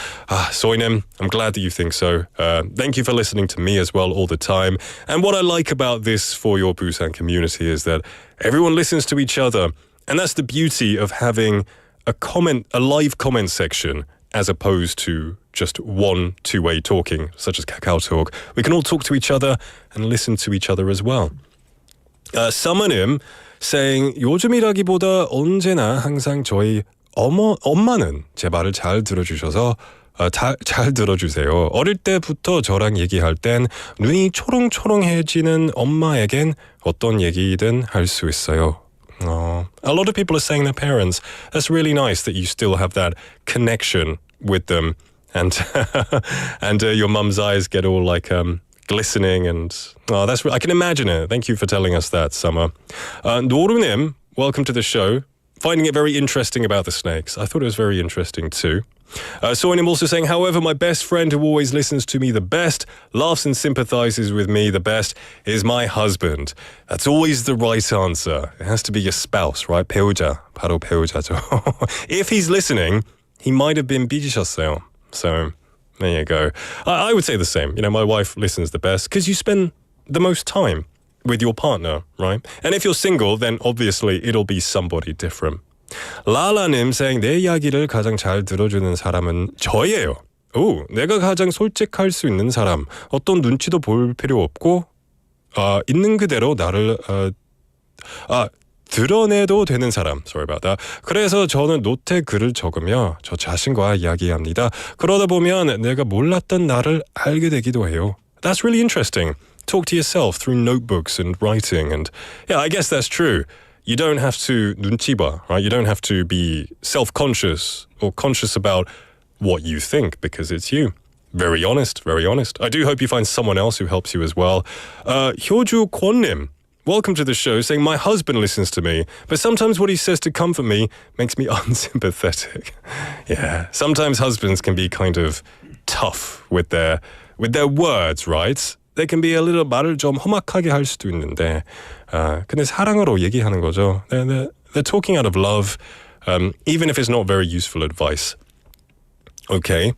소이님, I'm glad that you think so. Thank you for listening to me as well all the time. And what I like about this For Your Busan community is that everyone listens to each other. And that's the beauty of having a live comment section as opposed to just one two-way talking, such as Kakao Talk. We can all talk to each other and listen to each other as well. Summonim saying, 요즘이라기보다 언제나 항상 저희 엄마는 제 말을 잘 들어주셔서 잘 들어주세요. 어릴 때부터 저랑 얘기할 땐 눈이 초롱초롱해지는 엄마에겐 어떤 얘기든 할 수 있어요. A lot of people are saying their parents. That's really nice that you still have that connection with them, and and your mum's eyes get all like glistening, and I can imagine it. Thank you for telling us that, Summer. 노루님, welcome to the show. Finding it very interesting about the snakes. I thought it was very interesting too. Soinim also saying, however, my best friend who always listens to me the best, laughs and sympathizes with me the best, is my husband. That's always the right answer. It has to be your spouse, right? 배우자, 바로 배우자죠. If he's listening, he might have been 삐지셨어요. So there you go. I would say the same. You know, my wife listens the best because you spend the most time with your partner, right? And if you're single, then obviously it'll be somebody different. 라라님 saying 내 이야기를 가장 잘 들어주는 사람은 저예요. 오, 내가 가장 솔직할 수 있는 사람. 어떤 눈치도 볼 필요 없고 있는 그대로 나를 드러내도 되는 사람. Sorry about that. 그래서 저는 노트에 글을 적으며 저 자신과 이야기합니다. 그러다 보면 내가 몰랐던 나를 알게 되기도 해요. That's really interesting. Talk to yourself through notebooks and writing. And yeah, I guess that's true. You don't have to 눈치 봐, right? You don't have to be self-conscious or conscious about what you think because it's you. Very honest, very honest. I do hope you find someone else who helps you as well. 효주 권님, welcome to the show, saying my husband listens to me, but sometimes what he says to comfort me makes me unsympathetic. Yeah, sometimes husbands can be kind of tough with their words, right? They can be a little 말을 좀 험악하게 할 수도 있는데 근데 사랑으로 얘기하는 거죠. They're talking out of love, even if it's not very useful advice. Okay.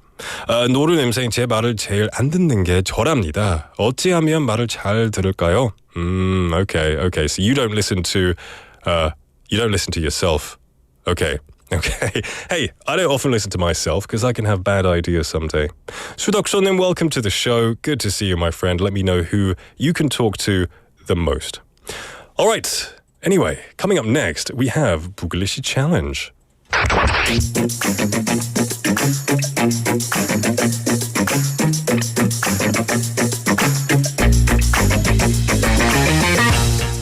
노루님 saying 제 말을 제일 안 듣는 게 저랍니다. 어찌하면 말을 잘 들을까요? Okay. So you don't listen to yourself. Okay. Hey, I don't often listen to myself because I can have bad ideas someday. 수덕쇼님, welcome to the show. Good to see you, my friend. Let me know who you can talk to the most. All right. Anyway, coming up next, we have 부글리시 challenge.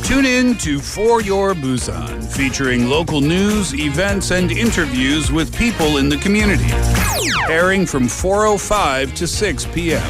Tune in to For Your Busan, featuring local news, events, and interviews with people in the community. Airing from 4:05 to 6 p.m.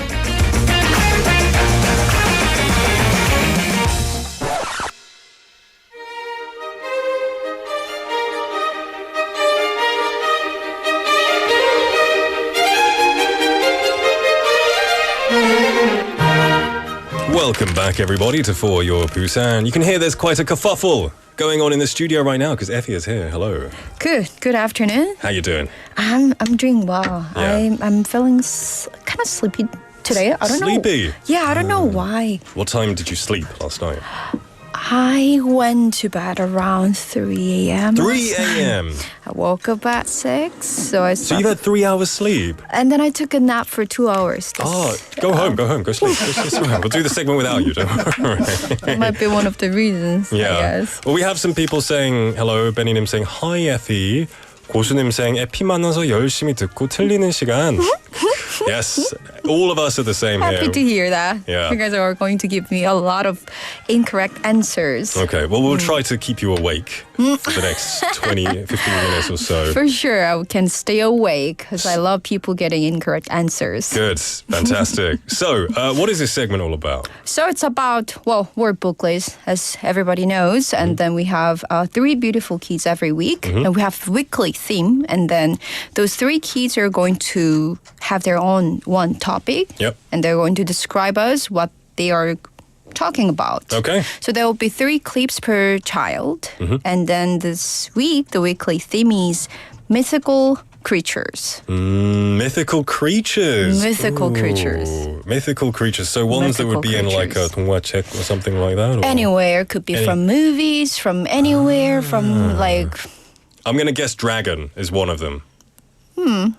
Welcome back, everybody, to For Your Busan. You can hear there's quite a kerfuffle going on in the studio right now because Effie is here. Hello. Good afternoon. How you doing? I'm doing well. Yeah. I'm feeling kind of sleepy today. I don't know. Sleepy? Yeah, I don't know why. What time did you sleep last night? I went to bed around 3 a.m. 3 a.m. I woke up at 6, so I So slept. you've had 3 hours sleep? And then I took a nap for 2 hours. Oh, go home, go sleep. We'll do the segment without you, don't worry. That might be one of the reasons, I guess. Well, we have some people saying hello. Benny님 saying hi, Effie. 고수님 saying Effie 만나서 열심히 듣고 틀리는 시간. Yes, all of us are the same Happy here. to hear that. Yeah. You guys are going to give me a lot of incorrect answers. Okay, well, we'll try to keep you awake for the next 20, 15 minutes or so. For sure, I can stay awake because I love people getting incorrect answers. Good, fantastic. So, what is this segment all about? So it's about, word booklets, as everybody knows. And then we have 3 beautiful kids every week. And we have weekly theme. And then those 3 kids are going to have their own one topic. Yep. And they're going to describe us what they are talking about. Okay. So there will be 3 clips per child. And then this week, the weekly theme is mythical creatures. Mythical creatures. Mythical Ooh, creatures. Mythical creatures. So ones that would be in like a 동화책 or something like that? Or? Anywhere. Could be from movies, from anywhere, from like... I'm going to guess dragon is one of them.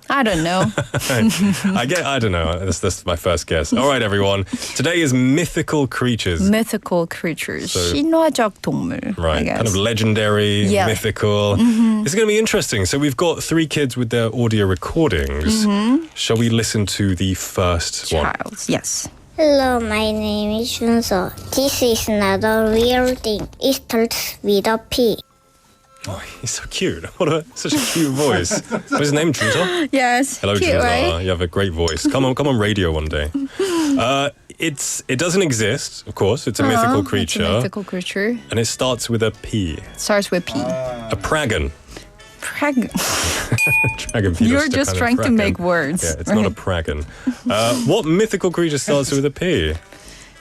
I don't know. I don't know. That's my first guess. All right, everyone. Today is mythical creatures. Mythical creatures. So- 신화적 동물. Right, I guess. kind of legendary, Yeah. mythical. It's going to be interesting. So we've got 3 kids with their audio recordings. Shall we listen to the first one? Child. Yes. Hello, my name is Junso. This is not a real thing. It starts with a P. Oh, he's so cute. Such a cute voice. What's his name? Junso? Yes. Hello, cute, Junso. right? You have a great voice. Come on radio one day. It doesn't exist, of course. It's a mythical creature. It's a mythical creature. And it starts with a P. Starts with P. A pragan. Dragon fetus You're to just kind of trying to pragan. make words. Yeah, it's not a pragan. What mythical creature starts with a P?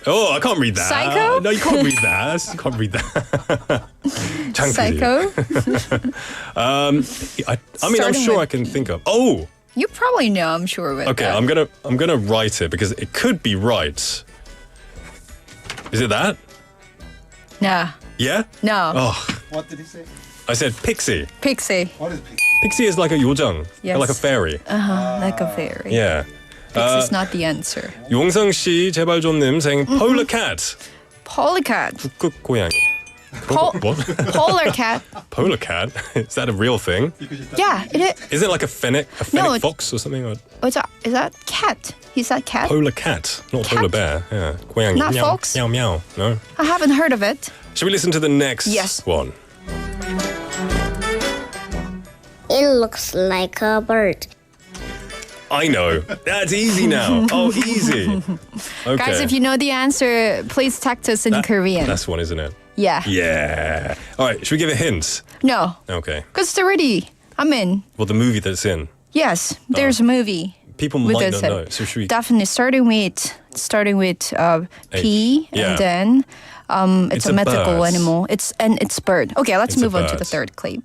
Oh, I can't read that. Psycho? No, you can't read that. You can't read that. Psycho? I mean, I'm Starting sure with I can think of. Oh, You probably know, I'm sure. With okay. that. I'm gonna write it because it could be right. Is it that? Nah. Yeah. No. Oh, What did he say? I said pixie. Pixie. What is pixie? Pixie is like a 요정, Yes. like a fairy. Like a fairy. Yeah. Pixie's not the answer. 용성 씨 제발 좀님 saying polar cat. Polycat. 북극 고양이. Pol- What? Polar cat. Polar cat? Is that a real thing? Yeah, it is. Is it like a fennec No, fox or something? Or Is that cat? Is that cat? polar cat, not Cat? polar bear. Yeah, 고양이. Not meow, fox? Meow meow. No. I haven't heard of it. Should we listen to the next Yes. one? It looks like a bird. I know. That's easy now. Oh, easy. Okay. Guys, if you know the answer, please text us in Korean. That's one, isn't it? Yeah. Yeah. All right. Should we give a hint? No, Okay. because it's already. I'm in. Well, the movie that's in. Yes, there's a movie. People with might this, not know. So should we? Definitely starting with P, Yeah. and then it's It's a a mythical bird. animal. It's bird. Okay, let's It's a move on to the bird. third clip.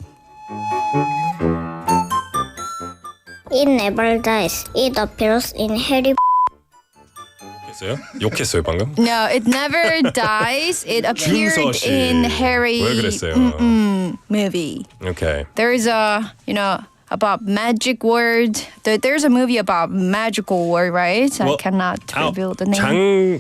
It never dies. It appears in Harry 욕했어요? 욕했어요 방금? No, it never dies. It appeared 준서 씨. in Harry 왜 그랬어요? movie. Okay. There is a about magic word. There's a movie about magical word, right? I cannot reveal the name.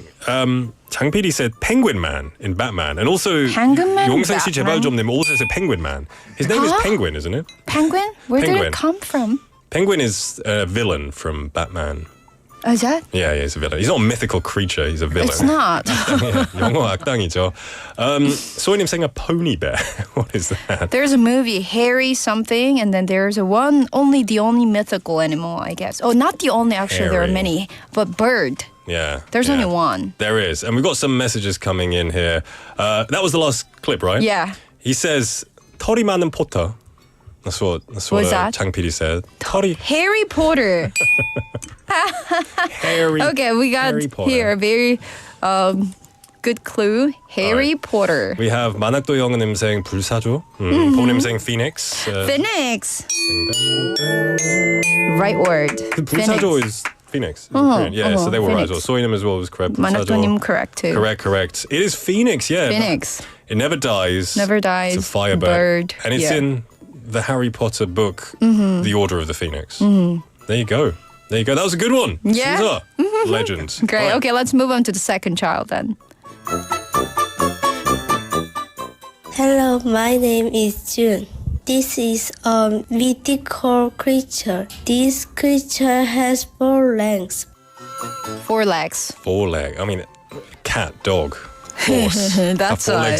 장 PD said Penguin Man in Batman, and also Penguin Man in 용상 씨 제발 좀 님 also said Penguin Man. His name is Huh? Penguin, isn't it? Penguin? Where did Penguin. it come from? Penguin is a villain from Batman. Oh, is that? Yeah, he's a villain. He's not a mythical creature. He's a villain. It's not. 영어 악당이죠. 소희님 saying a pony bear. What is that? There's a movie, Harry something, and then there's only the only mythical animal, I guess. Oh, not the only, actually, there are Harry. many. But bird. Yeah. There's yeah. only one. There is. And we've got some messages coming in here. That was the last clip, right? Yeah. He says, 털이 많은 포터. That's what What's that? 장 PD said. 털이 Harry Potter. Harry. Okay, we got Harry Potter. here a very good clue. Harry Alright. Potter. We have 만학도 영어님 saying 불사조. 보님 saying phoenix. Phoenix. Right word. 불사조 is phoenix. Korean. Yeah, so they were right as well. Phoenix. 소희님 as well was correct. 만학도님 correct too. Correct. It is phoenix, yeah. Phoenix. It never dies. Never dies. It's a firebird. Bird. And it's Yeah. in the Harry Potter book, The Order of the Phoenix. There you go. That was a good one. Yeah. Sunsa. Legend. Great. Right. Okay, let's move on to the second child then. Hello, my name is June. This is a mythical creature. This creature has 4 legs. 4 legs. 4 leg. I mean, cat, dog, horse. That's why.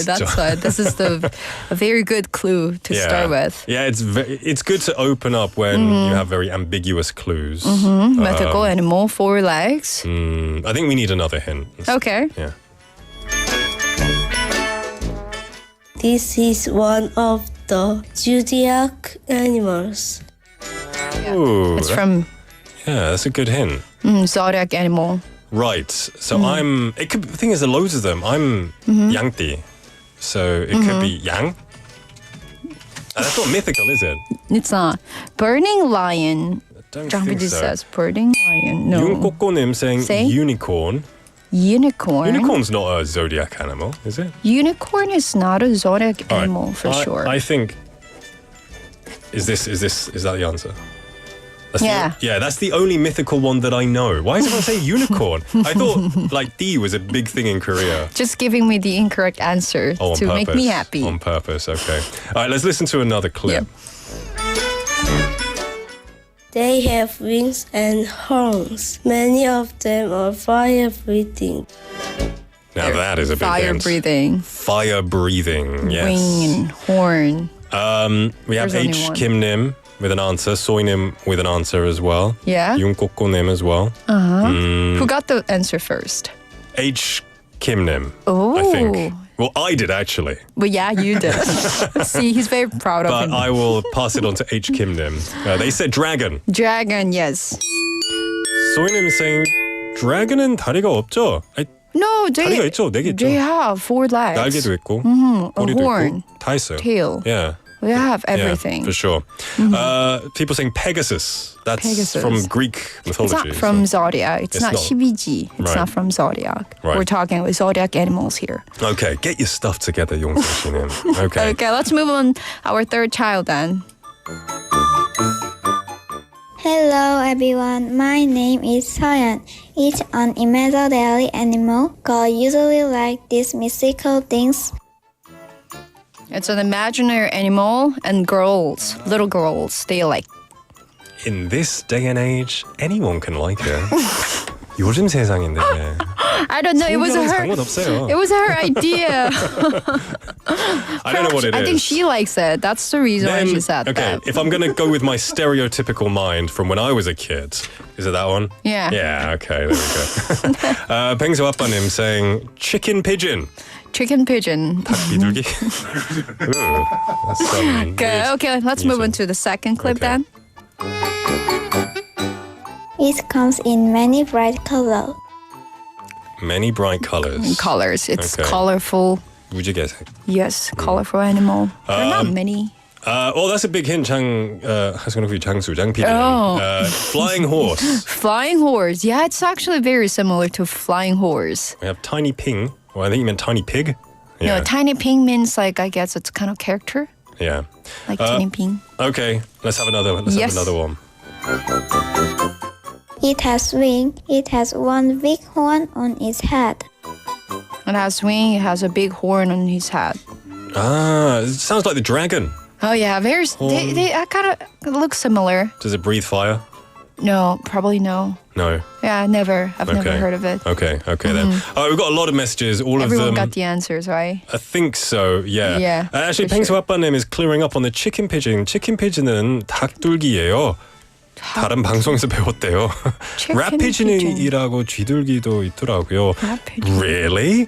This is a very good clue to start with. Yeah, it's good to open up when you have very ambiguous clues. Mythical animal, 4 legs. I think we need another hint. Okay. Yeah. This is one of the zodiac animals. Ooh, It's from that's a good hint. zodiac animal. Right. So the thing is, there are loads of them. I'm Yangti. So it could be Yang. That's not mythical, is it? It's not. Burning lion. I don't Jang think PD so. says burning lion. No. Yungkokkonim saying Say? unicorn. Unicorn. Unicorn's not a zodiac animal, is it? Unicorn is not a zodiac All right. animal for sure. I think. Is that the answer? That's Yeah. That's the only mythical one that I know. Why does everyone say unicorn? I thought like D was a big thing in Korea. Just giving me the incorrect answer Oh, on to purpose. make me happy. On purpose, okay. All right, let's listen to another clip. Yep. They have wings and horns. Many of them are fire-breathing. Now that is a big Fire hint. breathing. Fire breathing, yes. Wing and horn. We have There's only H. one. Kim Nim with an answer, Soy Nim with an answer as well. Yeah. Yung Koko Nim as well. Who got the answer first? H. Kim Nim, Oh. I think. Well, I did actually, Well, yeah, you did. See, he's very proud of but him. I will pass it on to H. Kim Nim. They said dragon. Dragon, yes. Soy Nim saying dragon은 다리가 없죠? 아니, No, 다리가 있죠, 네 개 있죠. they have 4 legs. 날개도 있고, a 꼬리도 horn, 있고, 다 있어요. tail. Yeah. We have Yeah, everything. for sure. People saying Pegasus. That's Pegasus. from Greek It's mythology. not from so- Zodiac. It's not not. Shibiji. It's Right. not from Zodiac. Right. We're talking with Zodiac animals here. Okay, get your stuff together, 용서 씨는. Okay. Okay, let's move on. Our third child then. Hello everyone, my name is Soyeon. It's an imaginary animal. Girls usually like these mystical things. It's an imaginary animal, and girls, little girls, they like. In this day and age, anyone can like it. 요즘 세상인데. I don't know. It was 성별은 her. 상관없어요. It was her idea. I don't know what it is. I think she likes it. That's the reason why she said okay, that. if I'm going to go with my stereotypical mind from when I was a kid, is it that one? Yeah. Yeah, okay, there we go. 펭수 아빠님 saying chicken pigeon. Chicken pigeon. 비둘기? Ooh, that's Okay, weird. okay. Let's move on to the second clip Okay. then. It comes in many bright colors. Many bright colors. Colors. It's Okay. colorful. 무지개색. Yes, colorful animal. There are not many. Oh, that's a big hint. 장수, 장PD. Oh. Flying horse. Flying horse. Yeah, it's actually very similar to flying horse. We have tiny ping. Well, I think you meant tiny pig. Yeah. No, tiny ping means like, I guess it's kind of character. Yeah. Like tiny ping. Okay, let's have another. Let's Yes. have another one. It has wings. It has one big horn on its head. It has wing. It has a big horn on his head. Ah, it sounds like the dragon. Oh yeah, very. They kind of look similar. Does it breathe fire? No, probably no. No. Yeah, never. I've never Okay. heard of it. Okay, then. We've got a lot of messages. All Everyone of them. got the answers, right? I think so. Yeah. Yeah, Actually, for 펭수 sure. 아빠님 is clearing up on the chicken pigeon. Chicken pigeon은 닭둘기예요. 다른 방송에서 배웠대요. Chicken rat pigeon이라고 쥐둘기도 있더라고요. Rat pigeon. Really?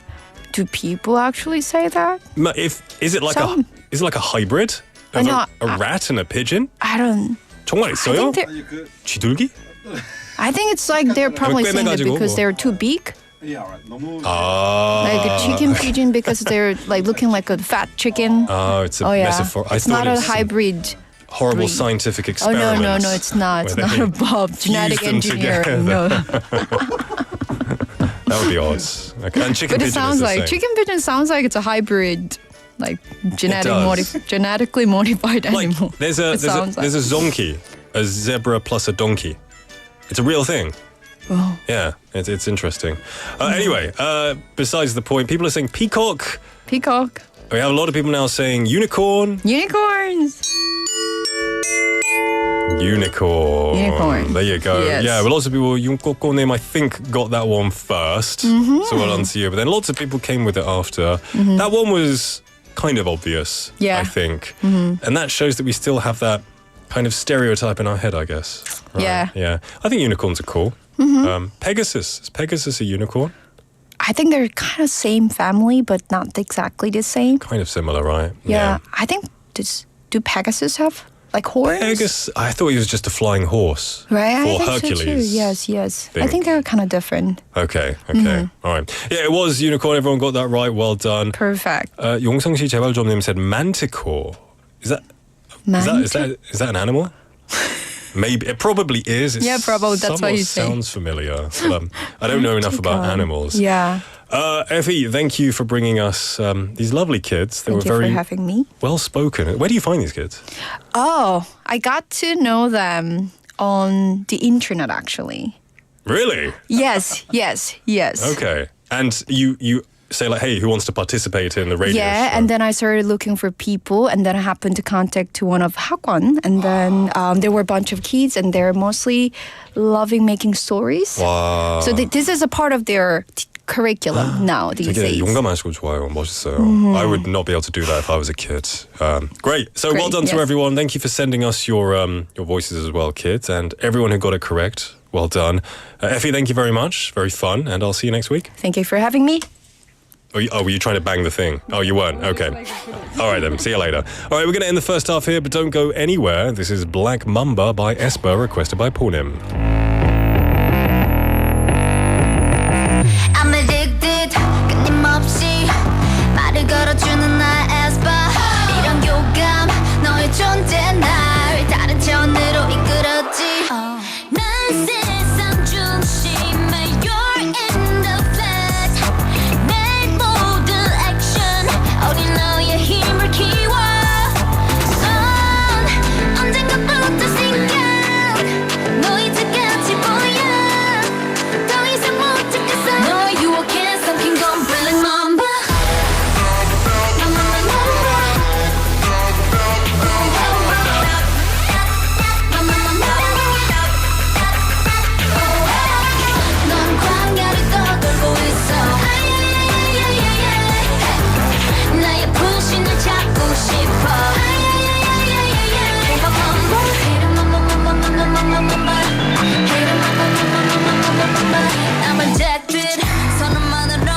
Do people actually say that? Is it like Some- a hybrid of No, a rat and a pigeon? I don't. 정말 I 있어요? think they're. 쥐둘기? I think it's like they're probably saying that 꿰매가지고 because 뭐. they're too big. Yeah, right. 너무 Like a chicken pigeon because they're like looking like a fat chicken. Oh, it's a Oh yeah, metaphor. I it's thought not a it's some hybrid. horrible breed. scientific Oh experiment. no, it's not. It's where not they above genetic fuse them engineering. No, That would be odd. Okay. And chicken but it pigeon sounds is the like same. chicken pigeon sounds like it's a hybrid, like does. genetically modified Like animal. there's a It sounds there's a zonkey, a zebra plus a donkey. It's a real thing. Oh. Yeah, it's interesting. Anyway, besides the point, people are saying peacock. Peacock, We have a lot of people now saying unicorn. unicorns. Unicorn. There you go. Yes. Yeah, but lots of people, Yung name, I think, got that one first. Mm-hmm. So well done to you. But then lots of people came with it after. That one was kind of obvious, Yeah. I think. And that shows that we still have that kind of stereotype in our head, I guess. Right? Yeah. Yeah. I think unicorns are cool. Pegasus. Is Pegasus a unicorn? I think they're kind of same family, but not exactly the same. Kind of similar, right? Yeah, I think do Pegasus have like horns? Pegasus, I thought he was just a flying horse. Right, Or I think Hercules. so too. Yes. I think. think they're kind of different. Okay. All right. Yeah, it was unicorn. Everyone got that right. Well done. Perfect. 용성 씨 제발 좀님 said manticore. Is that an animal? Maybe it probably is. It Yeah, probably, that's what somewhat he's saying. sounds familiar. But, I don't know enough about animals. Yeah. Effie, thank you for bringing us these lovely kids. They Thank were you very for having me. well spoken. Where do you find these kids? Oh, I got to know them on the internet actually. Really? Yes. Okay. And you say like, hey, who wants to participate in the radio Yeah, show? and then I started looking for people, and then I happened to contact to one of 학원, and then there were a bunch of kids, and they're mostly loving making stories. Wow. So this is a part of their curriculum now these 되게 days. 용감하시고 좋아요. 멋있어요. I would not be able to do that if I was a kid. Great. So well Great, done to yes. everyone. Thank you for sending us your voices as well, kids, and everyone who got it correct. Well done. Effie, thank you very much. Very fun, and I'll see you next week. Thank you for having me. Oh, were you trying to bang the thing? Oh, you weren't? Okay. All right then, see you later. All right, we're going to end the first half here, but don't go anywhere. This is Black Mamba by Esper, requested by Poonim. I'm addicted 끊임없이 말을 걸어주는 나의 에스파 이런 교감 너의 존재 날 다른 차원으로 이끌었지 난 세상 중심에 You're in the flat 내 모든 액션 어린 너의 힘을 키워 언젠가부터 생각 너 이제 같이 보여 더 이상 못 찾겠어 너 유혹해 삼킨 건 Black Mamba 넌 광야를 떠돌고 있어 나의 분신을 잡고 싶어 I'm addicted 선언만으론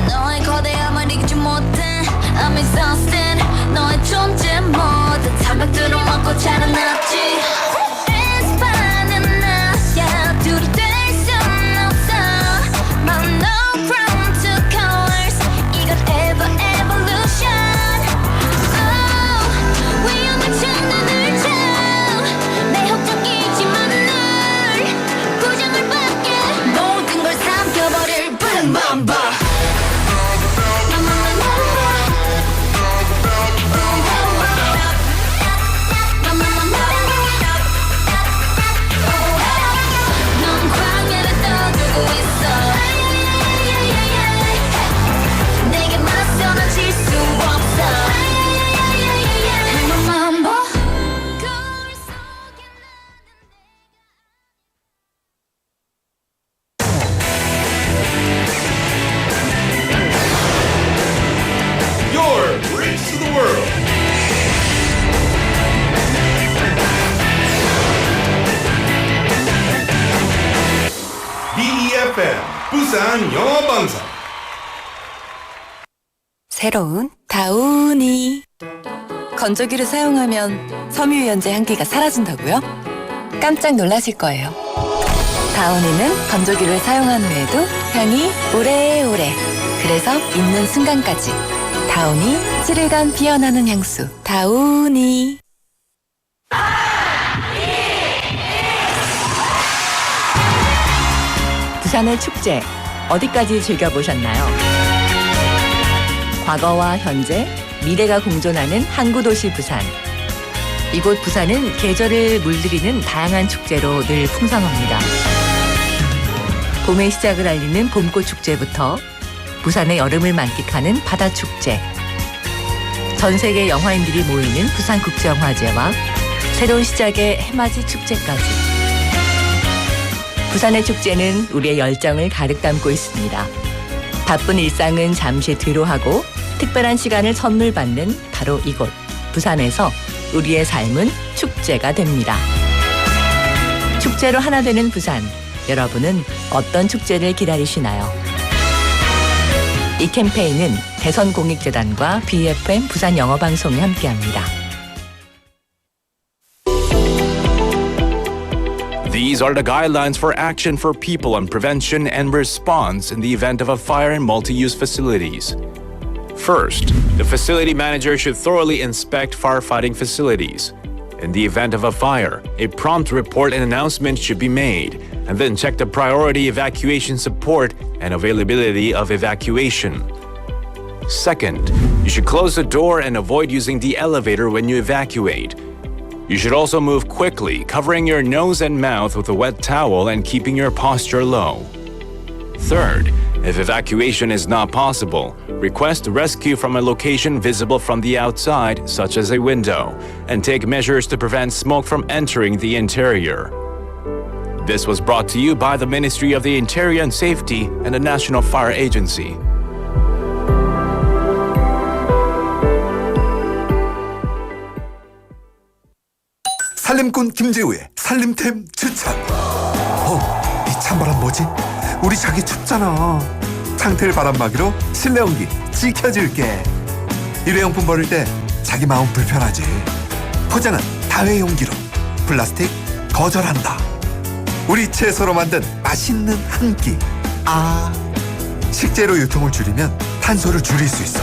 너의 거대함을 이기지 못해 I'm exhausted 너의 존재 모두 장벽들을 먹고 자라났지 에스파는 나야 둘이 될 순 없어 But no from two colors 이건 ever evolution Oh 위험한 장난을 쳐 내 혁적이지만 널 고정을 받게 모든 걸 삼켜버릴 Black Mamba 넌 광야를 떠들고 있어 내게 맞서 넌 질 수 없어 Black Mamba 거울 속에 Your bridge to the world. BEFM 부산영어방송. 새로운 다운이 건조기를 사용하면 섬유유연제 향기가 사라진다고요? 깜짝 놀라실 거예요. 다운이는 건조기를 사용한 후에도 향이 오래오래 그래서 입는 순간까지 다운이 7일간 피어나는 향수 다운이 부산의 축제 어디까지 즐겨보셨나요? 과거와 현재, 미래가 공존하는 항구도시 부산. 이곳 부산은 계절을 물들이는 다양한 축제로 늘 풍성합니다. 봄의 시작을 알리는 봄꽃 축제부터 부산의 여름을 만끽하는 바다축제, 전 세계 영화인들이 모이는 부산국제영화제와 새로운 시작의 해맞이 축제까지. 부산의 축제는 우리의 열정을 가득 담고 있습니다. 바쁜 일상은 잠시 뒤로 하고 특별한 시간을 선물 받는 바로 이곳 부산에서 우리의 삶은 축제가 됩니다. 축제로 하나 되는 부산, 여러분은 어떤 축제를 기다리시나요? 이 캠페인은 대선공익재단과 BFM 부산영어방송이 함께합니다. These are the guidelines for action for people on prevention and response in the event of a fire in multi-use facilities. First, the facility manager should thoroughly inspect firefighting facilities. In the event of a fire, a prompt report and announcement should be made, and then check the priority evacuation support and availability of evacuation. Second, you should close the door and avoid using the elevator when you evacuate. You should also move quickly, covering your nose and mouth with a wet towel and keeping your posture low. Third, if evacuation is not possible, request rescue from a location visible from the outside, such as a window, and take measures to prevent smoke from entering the interior. This was brought to you by the Ministry of the Interior and Safety and the National Fire Agency. 살림꾼 김재우의 살림템 추천. 이 찬바람 뭐지? 우리 자기 춥잖아. 창틀 바람막이로 실내 온기 지켜줄게. 일회용품 버릴 때 자기 마음 불편하지. 포장은 다회용기로. 플라스틱 거절한다. 우리 채소로 만든 맛있는 한 끼. 식재료 유통을 줄이면 탄소를 줄일 수 있어.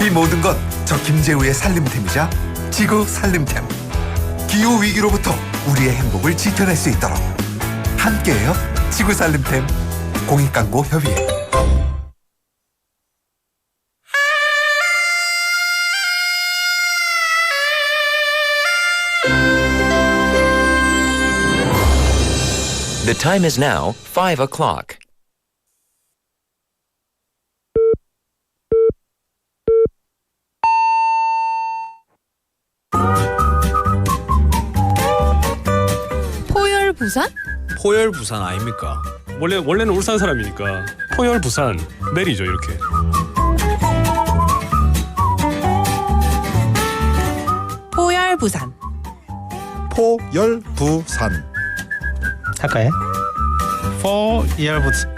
이 모든 건 저 김재우의 살림템이자 지구 살림템. 기후 위기로부터 우리의 행복을 지켜낼 수 있도록 함께해요. 지구 살림템 공익광고 협의회. The time is now 5 o'clock. 포열 부산? 포열 부산 아닙니까? 원래는 울산 사람이니까 포열 부산 내리죠 이렇게. 포열 부산. 포열 부산. 할까요? 포열 부산.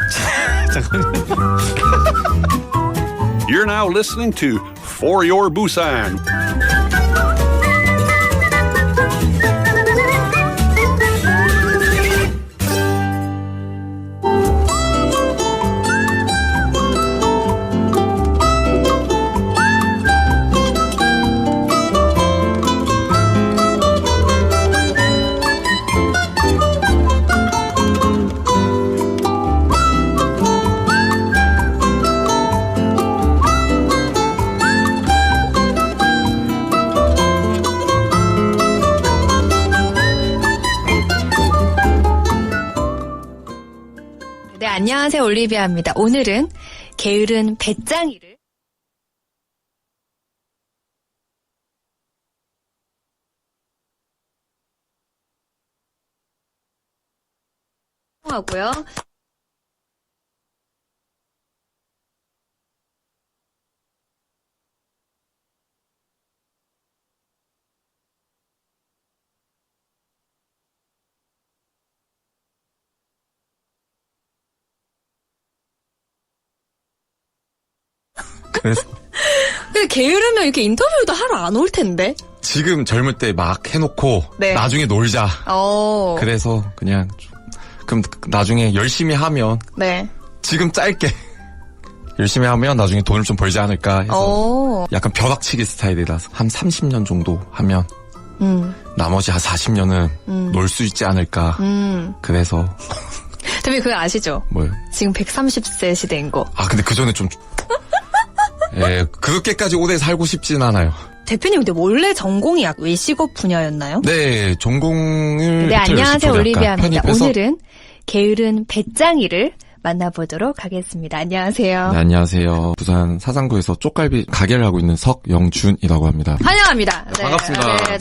잠깐만요. You're now listening to For Your Busan. 네, 안녕하세요. 올리비아입니다. 오늘은 게으른 배짱이를 하고요. 그래서 근데 게으르면 이렇게 인터뷰도 하러 안 올 텐데. 지금 젊을 때 막 해놓고 네. 나중에 놀자. 그래서 그냥 그럼 나중에 열심히 하면 네. 지금 짧게 열심히 하면 나중에 돈을 좀 벌지 않을까 해서 약간 벼락치기 스타일이라서 한 30년 정도 하면 나머지 한 40년은 놀 수 있지 않을까. 그래서 대표님 그거 아시죠? 뭐요? 지금 130세 시대인 거. 근데 그 전에 좀 그렇게까지 오래 살고 싶진 않아요. 대표님 근데 원래 전공이 외식업 분야였나요? 네, 전공을 네, 안녕하세요. 올리비아입니다. 편입해서 오늘은 게으른 배짱이를 만나보도록 하겠습니다. 안녕하세요. 네, 안녕하세요. 부산 사상구에서 쪽갈비 가게를 하고 있는 석영준이라고 합니다. 환영합니다. 네, 반갑습니다. 네,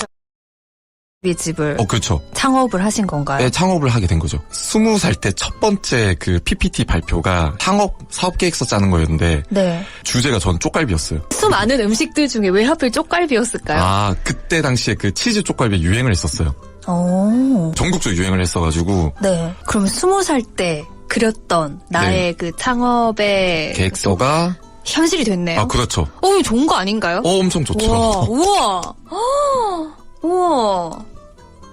이 집을 그렇죠. 창업을 하신 건가요? 네, 창업을 하게 된 거죠. 20살 때 첫 번째 그 PPT 발표가 창업 사업계획서 짜는 거였는데 네. 주제가 전 쪽갈비였어요. 수많은 음식들 중에 왜 하필 쪽갈비였을까요? 그때 당시에 그 치즈 쪽갈비 유행을 했었어요. 전국적으로 유행을 했어가지고. 네. 그럼 20살 때 그렸던 나의 그 창업의 계획서가 현실이 됐네요. 그렇죠. 이거 좋은 거 아닌가요? 엄청 좋죠. 우와. 우와.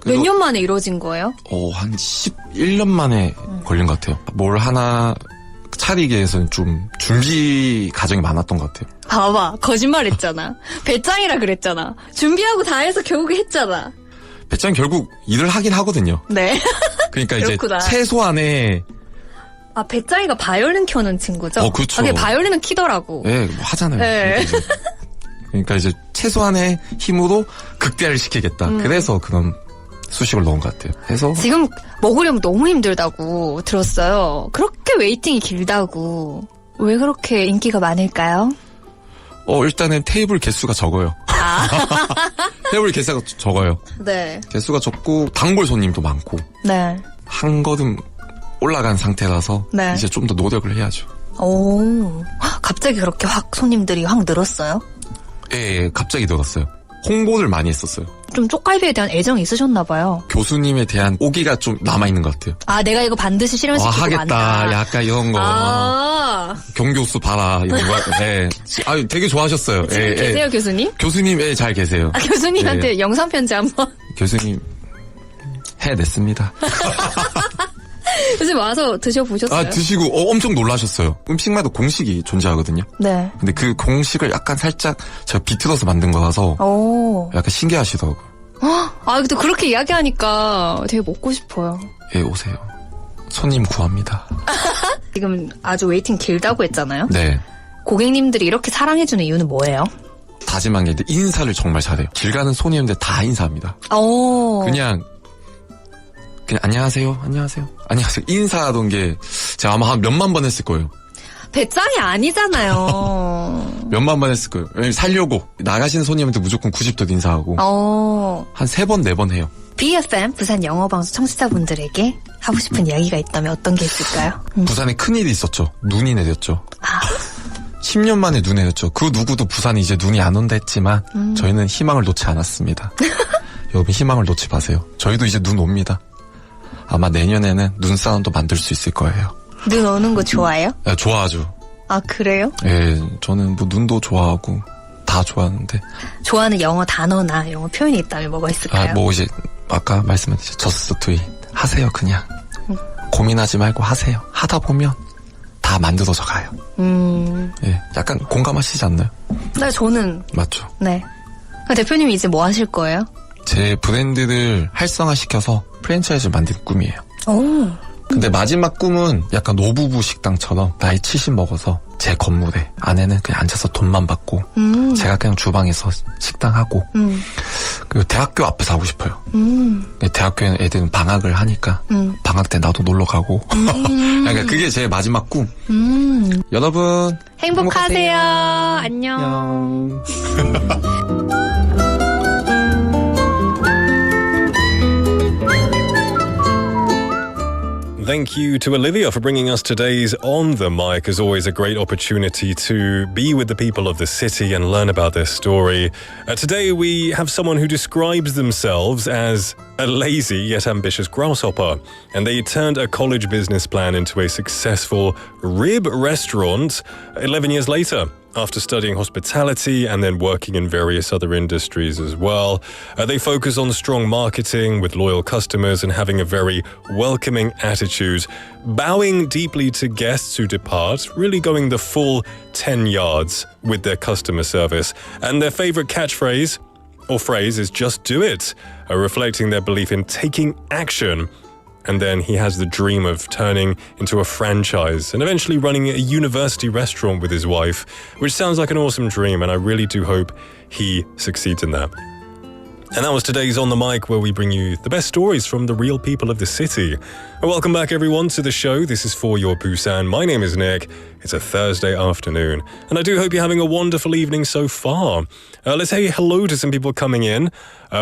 몇 년 만에 이루어진 거예요? 한 11년 만에 걸린 것 같아요. 뭘 하나 차리기 위해서는 좀 준비 과정이 많았던 것 같아요. 봐봐. 거짓말했잖아. 배짱이라 그랬잖아. 준비하고 다 해서 결국에 했잖아. 배짱 결국 일을 하긴 하거든요. 네. 그러니까 이제 그렇구나. 최소한의 배짱이가 바이올린 켜는 친구죠? 그렇죠. 바이올린은 키더라고. 네, 뭐 하잖아요. 네. 그러니까 이제 최소한의 힘으로 극대화를 시키겠다. 그래서 그런 수식을 넣은 것 같아요. 그래서 지금 먹으려면 너무 힘들다고 들었어요. 그렇게 웨이팅이 길다고. 왜 그렇게 인기가 많을까요? 일단은 테이블 개수가 적어요. 테이블 개수가 적어요. 네. 개수가 적고 단골 손님도 많고 네. 한 거듭 올라간 상태라서 네. 이제 좀 더 노력을 해야죠. 오, 갑자기 그렇게 확 손님들이 확 늘었어요? 예, 갑자기 늘었어요. 홍보를 많이 했었어요. 좀 쪽갈비에 대한 애정이 있으셨나 봐요. 교수님에 대한 오기가 좀 남아있는 것 같아요. 아, 내가 이거 반드시 실현시키고 하겠다. 만다. 약간 이런 거. 경교수 봐라. 이런 거. 예. 되게 좋아하셨어요. 지금 계세요, 교수님? 교수님, 잘 계세요. 교수님한테 영상 편지 한번. 교수님, 해냈습니다. 교수님 와서 드셔보셨어요? 드시고 엄청 놀라셨어요. 음식마다 공식이 존재하거든요. 네. 근데 그 공식을 약간 살짝 제가 비틀어서 만든 거라서 약간 신기하시더라고요. 근데 그렇게 이야기하니까 되게 먹고 싶어요. 예, 오세요. 손님 구합니다. 지금 아주 웨이팅 길다고 했잖아요. 네. 고객님들이 이렇게 사랑해주는 이유는 뭐예요? 다짐한 게 인사를 정말 잘해요. 길 가는 손님들 다 인사합니다. 그냥 안녕하세요. 인사하던 게 제가 아마 한 몇만 번 했을 거예요. 배짱이 아니잖아요. 몇만 번 했을 거예요. 왜냐면 살려고 나가시는 손님한테 무조건 90도 인사하고 한 3번 4번 해요. BFM 부산 영어방송 청취자분들에게 하고 싶은 이야기가 있다면 어떤 게 있을까요? 부산에 큰일이 있었죠. 눈이 내렸죠. 10년 만에 눈이 내렸죠. 그 누구도 부산이 이제 눈이 안 온다 했지만 저희는 희망을 놓지 않았습니다. 여러분 희망을 놓지 마세요. 저희도 이제 눈 옵니다. 아마 내년에는 눈사람도 만들 수 있을 거예요. 눈 오는 거 좋아해요? 네, 좋아하죠. 아, 그래요? 예, 저는 눈도 좋아하고 다 좋아하는데. 좋아하는 영어 단어나 영어 표현이 있다면 뭐가 있을까요? 이제 아까 말씀하신 just do it. 하세요, 그냥. 고민하지 말고 하세요. 하다 보면 다 만들어져 가요. 예, 약간 공감하시지 않나요? 네, 저는. 맞죠. 네. 대표님이 이제 뭐 하실 거예요? 제 브랜드를 활성화시켜서 프랜차이즈를 만드는 꿈이에요. 근데 마지막 꿈은 약간 노부부 식당처럼 나이 70 먹어서 제 건물에 안에는 그냥 앉아서 돈만 받고 제가 그냥 주방에서 식당하고 그리고 대학교 앞에서 하고 싶어요. 대학교에는 애들은 방학을 하니까 방학 때 나도 놀러 가고 그러니까 그게 제 마지막 꿈. 여러분 행복하세요. 안녕. Thank you to Olivia for bringing us today's On the Mic. As always, a great opportunity to be with the people of the city and learn about their story. Today we have someone who describes themselves as a lazy yet ambitious grasshopper, and they turned a college business plan into a successful rib restaurant 11 years later, after studying hospitality and then working in various other industries as well. They focus on strong marketing with loyal customers and having a very welcoming attitude, bowing deeply to guests who depart, really going the full 10 yards with their customer service. And their favorite catchphrase or phrase is just do it, reflecting their belief in taking action. And then he has the dream of turning into a franchise and eventually running a university restaurant with his wife, which sounds like an awesome dream, and I really do hope he succeeds in that. And that was today's On the Mic, where we bring you the best stories from the real people of the city. And welcome back, everyone, to the show. This is For Your Busan. My name is Nick. It's a Thursday afternoon, and I do hope you're having a wonderful evening so far. Let's say hello to some people coming in.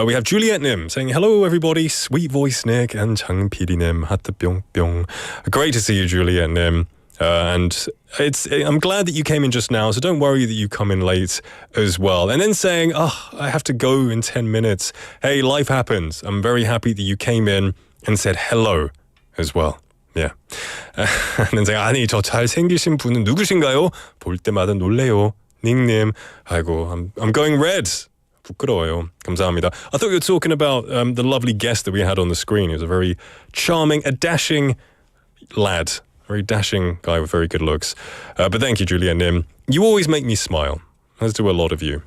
We have Juliet Nim saying, hello, everybody. Sweet voice, Nick. And Chang Piri Nim. Hatta Pyong Pyong. Great to see you, Juliet Nim. And I'm glad that you came in just now, so don't worry that you come in late as well. And then saying, I have to go in 10 minutes. Hey, life happens. I'm very happy that you came in and said hello as well. Yeah. And then saying, 아니, 저 잘생기신 분은 누구신가요? 볼 때마다 놀래요. 닉님. 아이고, I'm going red. 부끄러워요. 감사합니다. I thought you were talking about the lovely guest that we had on the screen. He was a very charming, a dashing lad. Very dashing guy with very good looks. But thank you, Julia Nim. You always make me smile, as do a lot of you.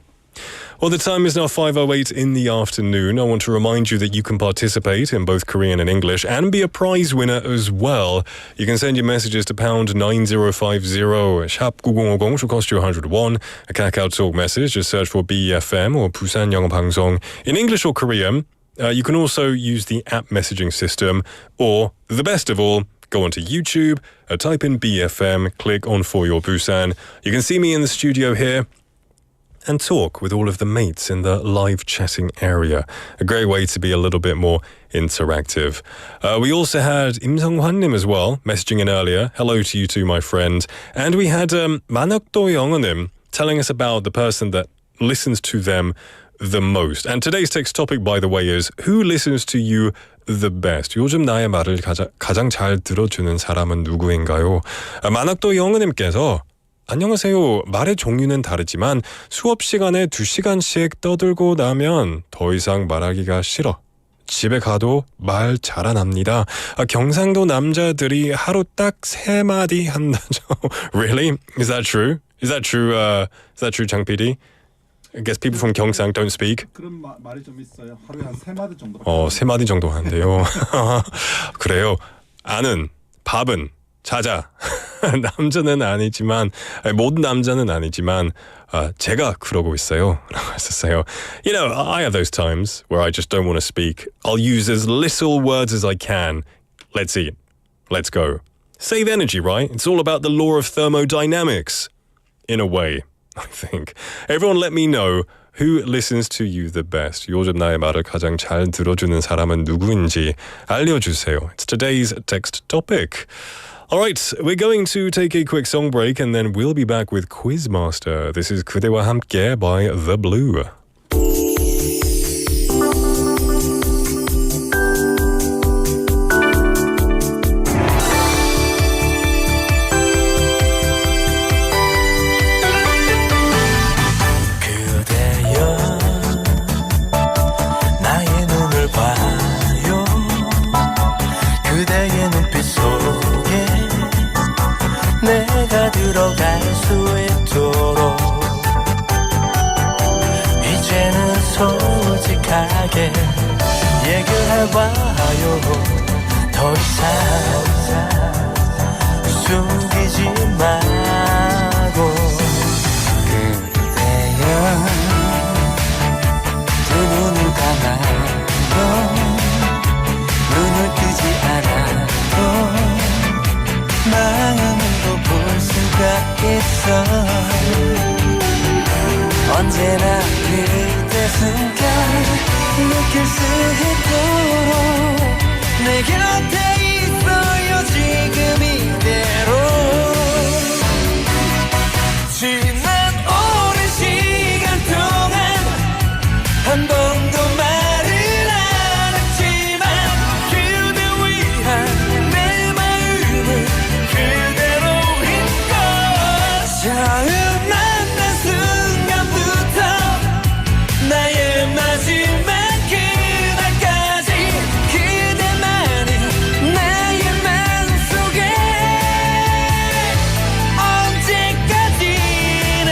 Well, the time is now 5:08 in the afternoon. I want to remind you that you can participate in both Korean and English and be a prize winner as well. You can send your messages to pound 9050, 샵 9050, should cost you 101. A Kakao Talk message, just search for BFM or 부산영어방송 in English or Korean. You can also use the app messaging system, or the best of all, go onto YouTube, type in BFM, click on For Your Busan. You can see me in the studio here. and talk with all of the mates in the live chatting area. A great way to be a little bit more interactive. We also had Im Sung-hwan-nim as well, messaging in earlier. Hello to you too, my friend. And we had Manakdo Yong-nim telling us about the person that listens to them the most. And today's text topic, by the way, is who listens to you the best? 요즘 나의 말을 가장 잘 들어주는 사람은 누구인가요? 만학도 영은님께서 안녕하세요. 말의 종류는 다르지만 수업 시간에 2시간씩 떠들고 나면 더 이상 말하기가 싫어. 집에 가도 말 잘 안 합니다. 경상도 남자들이 하루 딱 3마디 한다죠. Really? Is that true? Is that true, 장 PD? I guess people from Gyeongsang don't speak. 그런 말이 좀 있어요. 하루에 한 3마디 정도. 3마디 정도 한대요. 그래요. 아는, 밥은, 자자. 남자는 아니지만, 모든 남자는 아니지만, 제가 그러고 있어요. 라고 했었어요. You know, I have those times where I just don't want to speak. I'll use as little words as I can. Let's eat. Let's go. Save energy, right? It's all about the law of thermodynamics. In a way, I think. Everyone let me know who listens to you the best. 요즘 나의 말을 가장 잘 들어주는 사람은 누구인지 알려주세요. It's today's text topic. All right, we're going to take a quick song break and then we'll be back with Quizmaster. This is 그대와 함께 by The Blue. 들어갈 수 있도록 이제는 솔직하게 얘기해봐요. 더 이상 숨기지 말고 그대여 두 눈을 감아도 눈을 뜨지 않아도 마음으로 볼 수가 있어. 언제나 그때 순간 느낄 수 있도록 내 곁에 있어요. 지금 이대로 지난 오랜 시간 동안 한 번도 말을 안 했지만 그대 위한 내 마음을 그대로인 것. 처음 만난 순간부터 나의 마지막 그날까지 그대만이 나의 마음속에 언제까지나.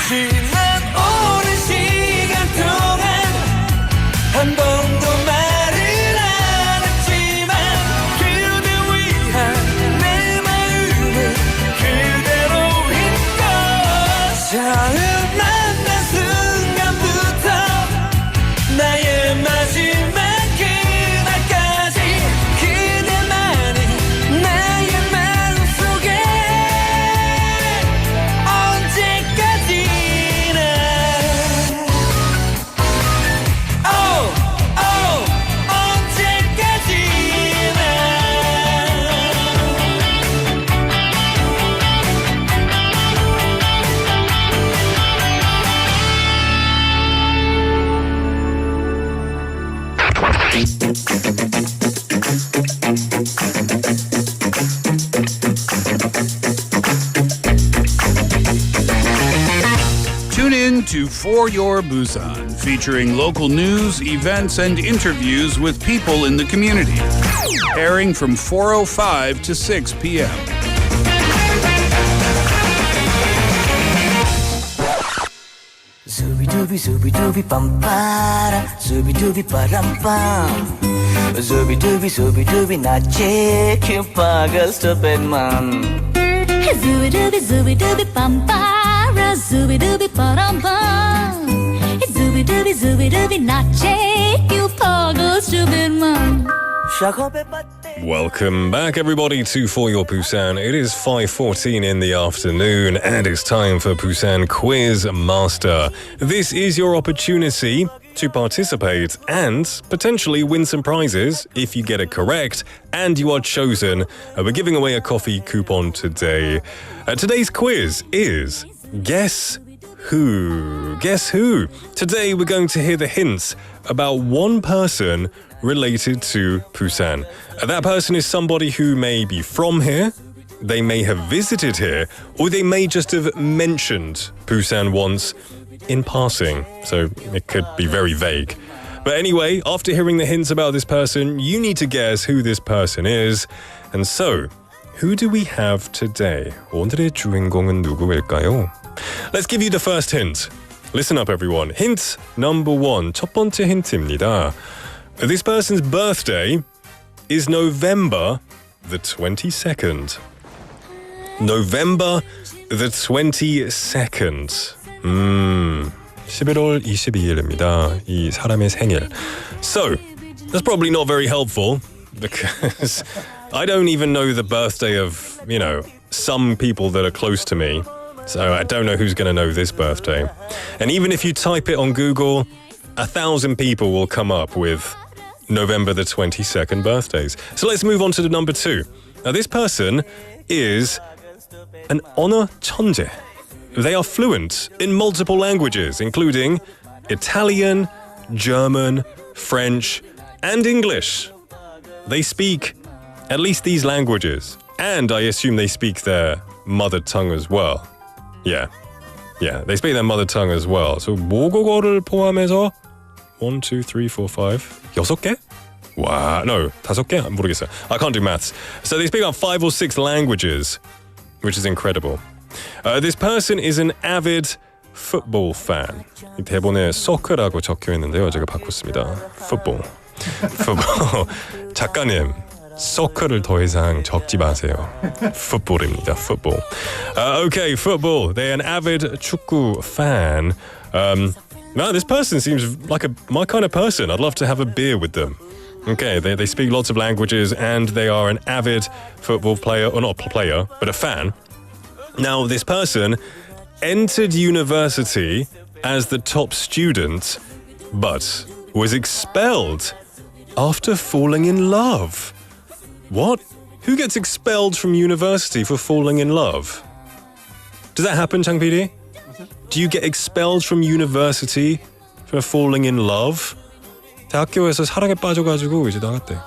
지난 오랜 시간 동안 한 번도 말을 안 했지만 그대 위한 내 마음을 그대로인 것. 처음 만난 순간부터 나의 마지막 그날까지 그대만이 나의 마음속에 언제까지나. Tune in to For Your Busan, featuring local news, events, and interviews with people in the community. Airing from 4:05 to 6 p.m. Zubi zubi dubi bum para, zubi dubi baram bum. Zubi dubi nache, pagal stupid man. Zooby dooby bum para, zooby dooby bum bum. Zooby dooby nache, you poggle stupid man. Welcome back, everybody, to For Your Busan. It is 5:14 in the afternoon, and it's time for Busan Quiz Master. This is your opportunity to participate and potentially win some prizes if you get it correct and you are chosen. We're giving away a coffee coupon today. Today's quiz is Guess Who? Guess Who? Today we're going to hear the hints about one person related to Busan. That person is somebody who may be from here, they may have visited here, or they may just have mentioned Busan once in passing. So it could be very vague. But anyway, after hearing the hints about this person, you need to guess who this person is. And so, who do we have today? 오늘의 주인공은 누구일까요? Let's give you the first hint. Listen up, everyone. Hint number 1. 첫 번째 힌트입니다. This person's birthday is November the 22nd. November the 22nd. 11월 22일입니다. 이 사람의 생일. So, that's probably not very helpful because I don't even know the birthday of, some people that are close to me. So I don't know who's going to know this birthday. And even if you type it on Google, 1,000 people will come up with November the 22nd birthdays. So let's move on to the number 2. Now this person is an honor 천재. They are fluent in multiple languages, including Italian, German, French, and English. They speak at least these languages, and I assume they speak their mother tongue as well. Yeah, they speak their mother tongue as well. So 모국어를 포함해서 1, 2, 3, 4, 5 6개? Wow, no, 5개? 모르겠어요. I can't do maths. So they speak about 5 or 6 languages, which is incredible. This person is an avid football fan. 이 대본에 soccer라고 적혀 있는데요. 제가 바꿨습니다. Football. 작가님, soccer를 더 이상 적지 마세요. Football입니다. Football. Okay, football. They're an avid 축구 fan. No, this person seems like my kind of person. I'd love to have a beer with them. Okay, they speak lots of languages and they are an avid football player, or not player, but a fan. Now, this person entered university as the top student, but was expelled after falling in love. What? Who gets expelled from university for falling in love? Does that happen, Chang PD? Do you get expelled from university for falling in love? 대학교에서 사랑에 빠져가지고 이제 나갔대.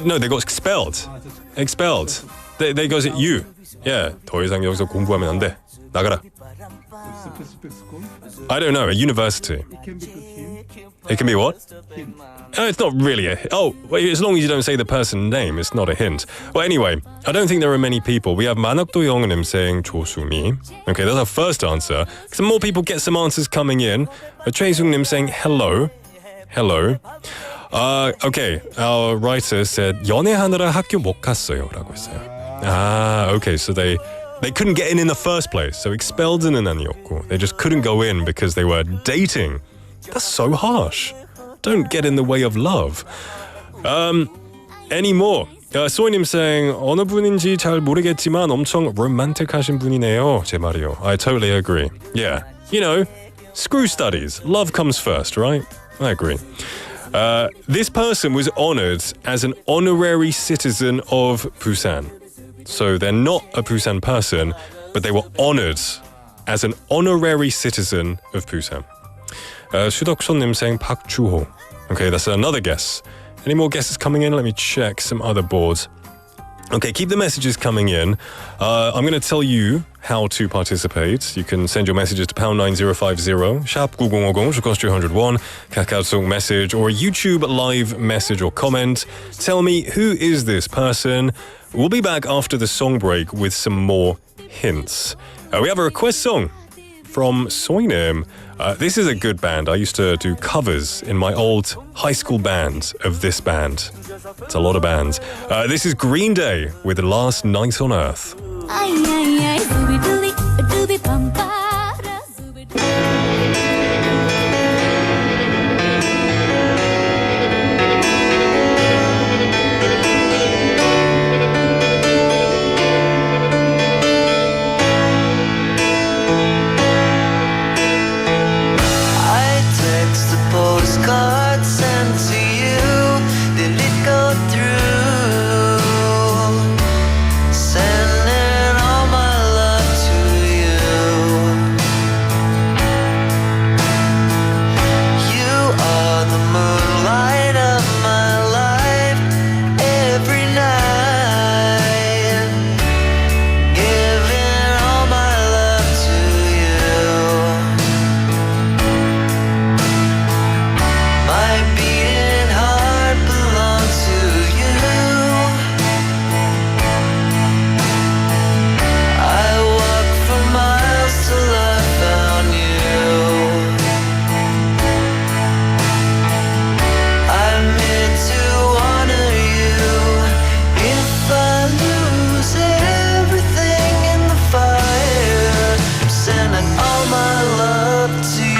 No, they got expelled. Expelled. They go, you. Yeah, 더 이상 여기서 공부하면 안 돼. 나가라. I don't know, a university. It can be what? It's not really as long as you don't say the person's name, it's not a hint. Well, anyway, I don't think there are many people. We have 만학도 영어님 saying 조수미. Okay, that's our first answer. Some more people get some answers coming in. 최승님 saying hello. Okay, our writer said 연애하느라 학교 못 갔어요 라고 했어요. Okay, so they couldn't get in the first place. So expelled는 아니었고. They just couldn't go in because they were dating. That's so harsh. Don't get in the way of love. Any more? 소희님 saying 어느 분인지 잘 모르겠지만 엄청 romantic하신 분이네요. 제 말이요. I totally agree. Yeah, screw studies. Love comes first, right? I agree. This person was honored as an honorary citizen of Busan. So they're not a Busan person, but they were honored as an honorary citizen of Busan. 수덕선님 saying 박주호. Okay, that's another guess. Any more guesses coming in? Let me check some other boards. Okay, keep the messages coming in. I'm going to tell you how to participate. You can send your messages to #9050, 샵 9050, should cost you 101, 카카오톡 message, or a YouTube live message or comment. Tell me, who is this person? We'll be back after the song break with some more hints. We have a request song from Soinem. This is a good band. I used to do covers in my old high school band of this band. It's a lot of bands. This is Green Day with Last Night on Earth. Postcard sent to you, did it go through? Sending all my love to you. You are the moonlight of my life every night, giving all my love to you. My beating heart belongs to you. I walked for miles till I found you. I'm meant to honor you. If I lose everything in the fire, I'm sending all my love to you.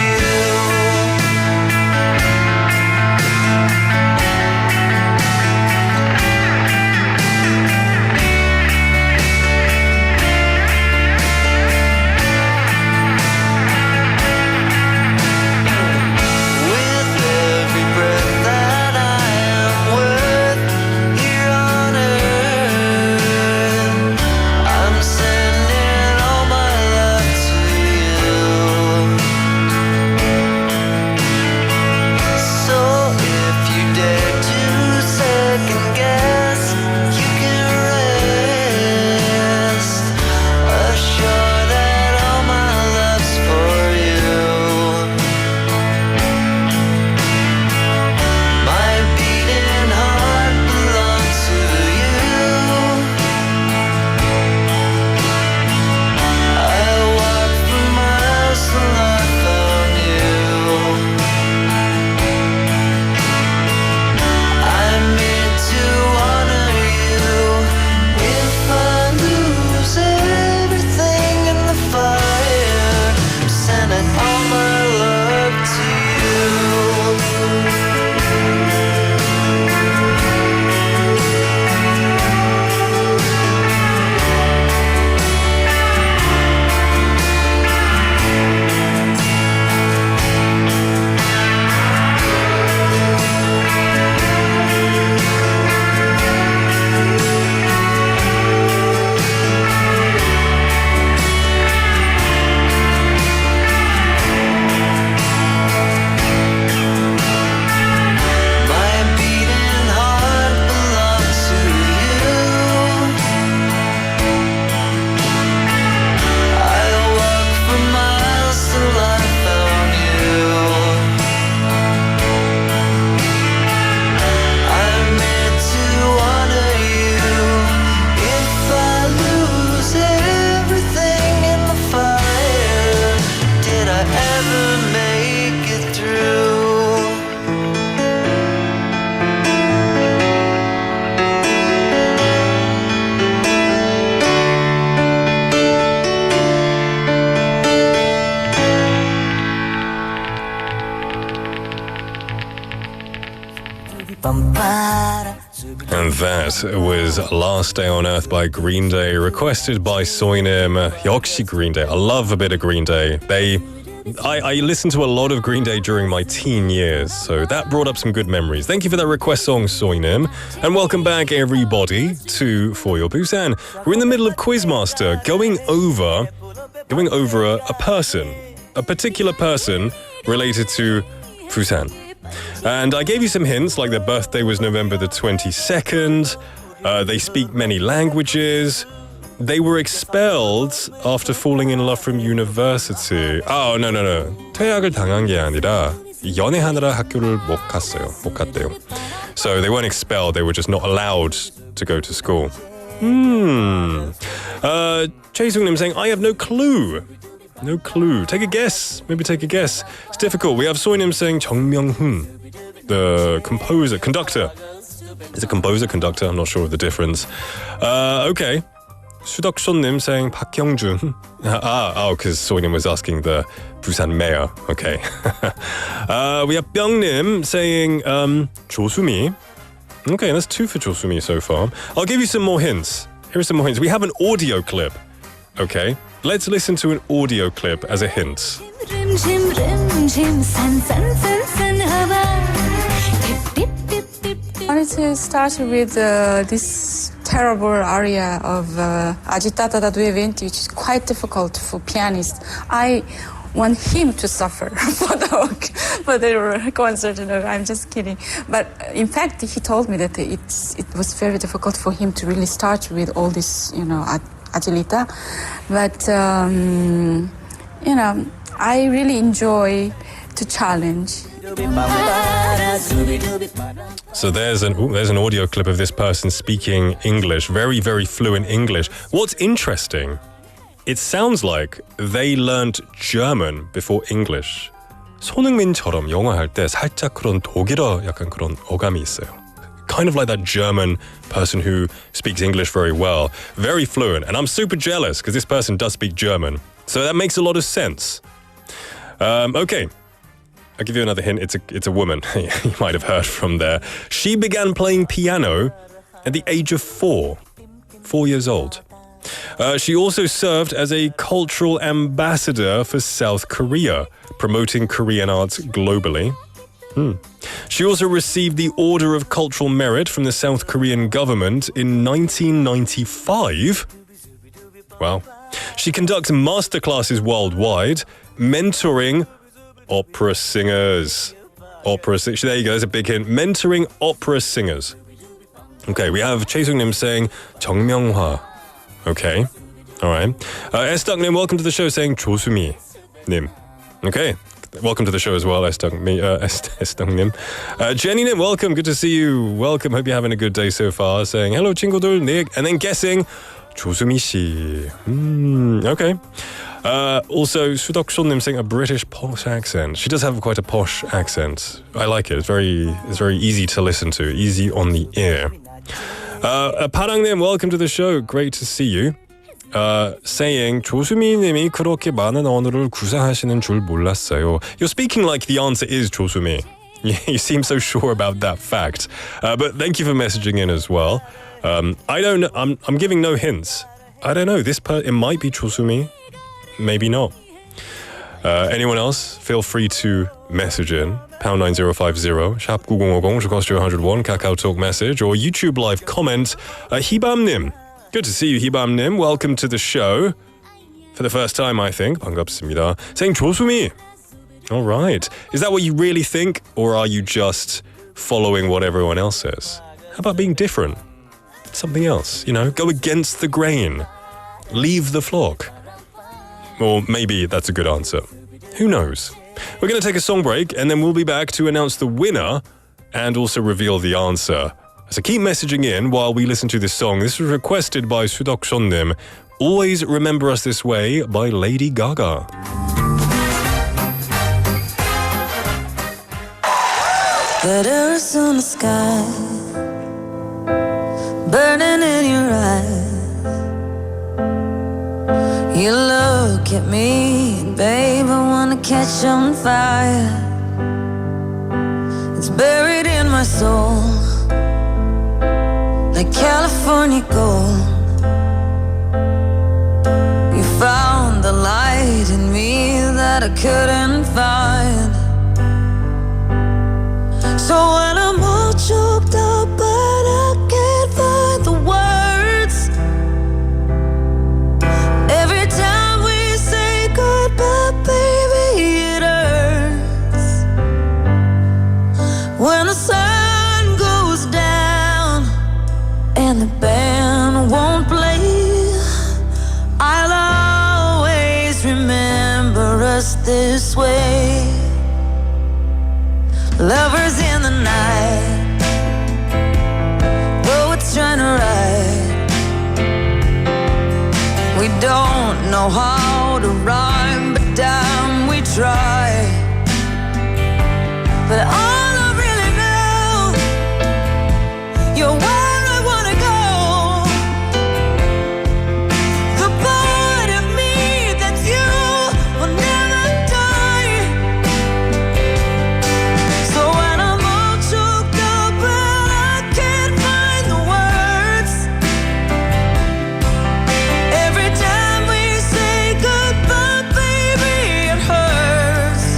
With every breath that I am worth here on earth, I'm sending all my love to you. So if you dare to second guess, you can rest assured that all my love's for you. My beating heart belongs to you. I walked for miles till I found you. I'm meant to honor you. If I lose everything in the fire, I'm sending all my love to you. My beating heart belongs to you. I walked for miles till I found you. I'm meant to honor you. If I lose everything in the fire, did I ever make it through? And that was Last Day on Earth by Green Day, requested by Soinem. 역시 Green Day. I love a bit of Green Day. I listened to a lot of Green Day during my teen years, so that brought up some good memories. Thank you for that request song, Soinem. And welcome back, everybody, to For Your Busan. We're in the middle of Quizmaster, going over a person, a particular person related to Busan. And I gave you some hints, like their birthday was November the 22nd. They speak many languages. They were expelled after falling in love from university. Oh, no. 퇴학을 당한 게 아니라 연애하느라 학교를 못 갔대요. So they weren't expelled, they were just not allowed to go to school. Chae Sung-nim saying, I have no clue. No clue. Take a guess. Maybe take a guess. It's difficult. We have Soinim saying 정명훈, the conductor. Is it composer, conductor? I'm not sure of the difference. Okay. 수덕션님 saying 박형준. Because Soinim was asking the Busan mayor. Okay. We have Byungnim saying 조수미. Okay, that's 2 for 조수미 so far. I'll give you some more hints. Here are some more hints. We have an audio clip. Okay, let's listen to an audio clip as a hint. I wanted to start with this terrible aria of Agitata due venti, which is quite difficult for pianists. I want him to suffer for the concert. No, I'm just kidding. But in fact, he told me that it was very difficult for him to really start with all this, agilita. But I really enjoy to challenge. So there's an audio clip of this person speaking English, very, very fluent English. What's interesting, it sounds like they learned German before English. 손흥민처럼 영어 할 때 살짝 그런 독일어 약간 그런 어감이 있어요. Kind of like that German person who speaks English very well, very fluent. And I'm super jealous because this person does speak German. So that makes a lot of sense. Okay. I'll give you another hint. It's a woman. You might have heard from there. She began playing piano at the age of 4 years old. She also served as a cultural ambassador for South Korea, promoting Korean arts globally. She also received the Order of Cultural Merit from the South Korean government in 1995. Wow. She conducts masterclasses worldwide, mentoring opera singers. There you go, there's a big hint. Mentoring opera singers. Okay, we have Chae Sung-nim saying 정명화. Okay, all right. S-Duck-nim, welcome to the show, saying 조수미-님. Okay, welcome to the show as well, S-Duck-nim. Jenny-nim, welcome, good to see you. Welcome, hope you're having a good day so far. Saying hello, 친구들, Nick. And then guessing 조수미-씨. Okay. Also, 수덕션님 saying a British posh accent. She does have quite a posh accent. I like it. It's very easy to listen to, easy on the ear. 파랑님, welcome to the show. Great to see you. Saying 조수미님이 그렇게 많은 언어를 구사하시는 줄 몰랐어요. You're speaking like the answer is 조수미. You seem so sure about that fact. But thank you for messaging in as well. I don't know. I'm giving no hints. I don't know. It might be 조수미. Maybe not. Anyone else? Feel free to message in. Pound 9050, 샵 9050, should cost you 101, Kakao Talk message, or YouTube live comment. Hibamnim. Good to see you, Hibamnim. Welcome to the show. For the first time, I think. 반갑습니다. Saying 조수미. All right. Is that what you really think, or are you just following what everyone else says? How about being different? Something else, go against the grain. Leave the flock. Or maybe that's a good answer. Who knows? We're going to take a song break and then we'll be back to announce the winner and also reveal the answer. So keep messaging in while we listen to this song. This was requested by 수덕션님. Always Remember Us This Way by Lady Gaga. Letters on the sky, burning in your eyes. You look at me, babe, I wanna catch on fire. It's buried in my soul, like California gold. You found the light in me that I couldn't find. So when I'm all choked up, but I can't find the words. Every time we say goodbye, baby, it hurts. When the sun goes down and the band won't play, I'll always remember us this way. Lovers in the night, poets trying to write. We don't know how to rhyme, but damn, we try. But all I really know, you're where I wanna go. The part of me that you will never die. So when I'm all choked up and I can't find the words, every time we say goodbye, baby, it hurts.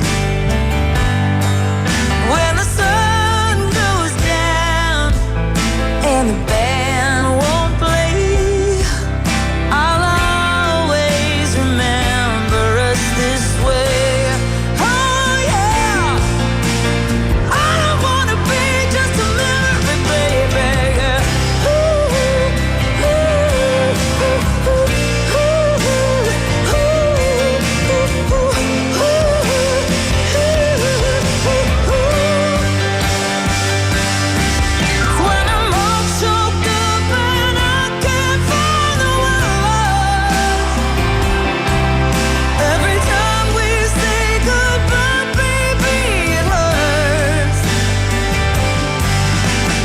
When the sun goes down and the band won't play, I'll always remember us this way. Oh yeah, I don't wanna be just a memory, baby. When I'm all choked up and I can't find the words, every time we say goodbye, baby, it hurts.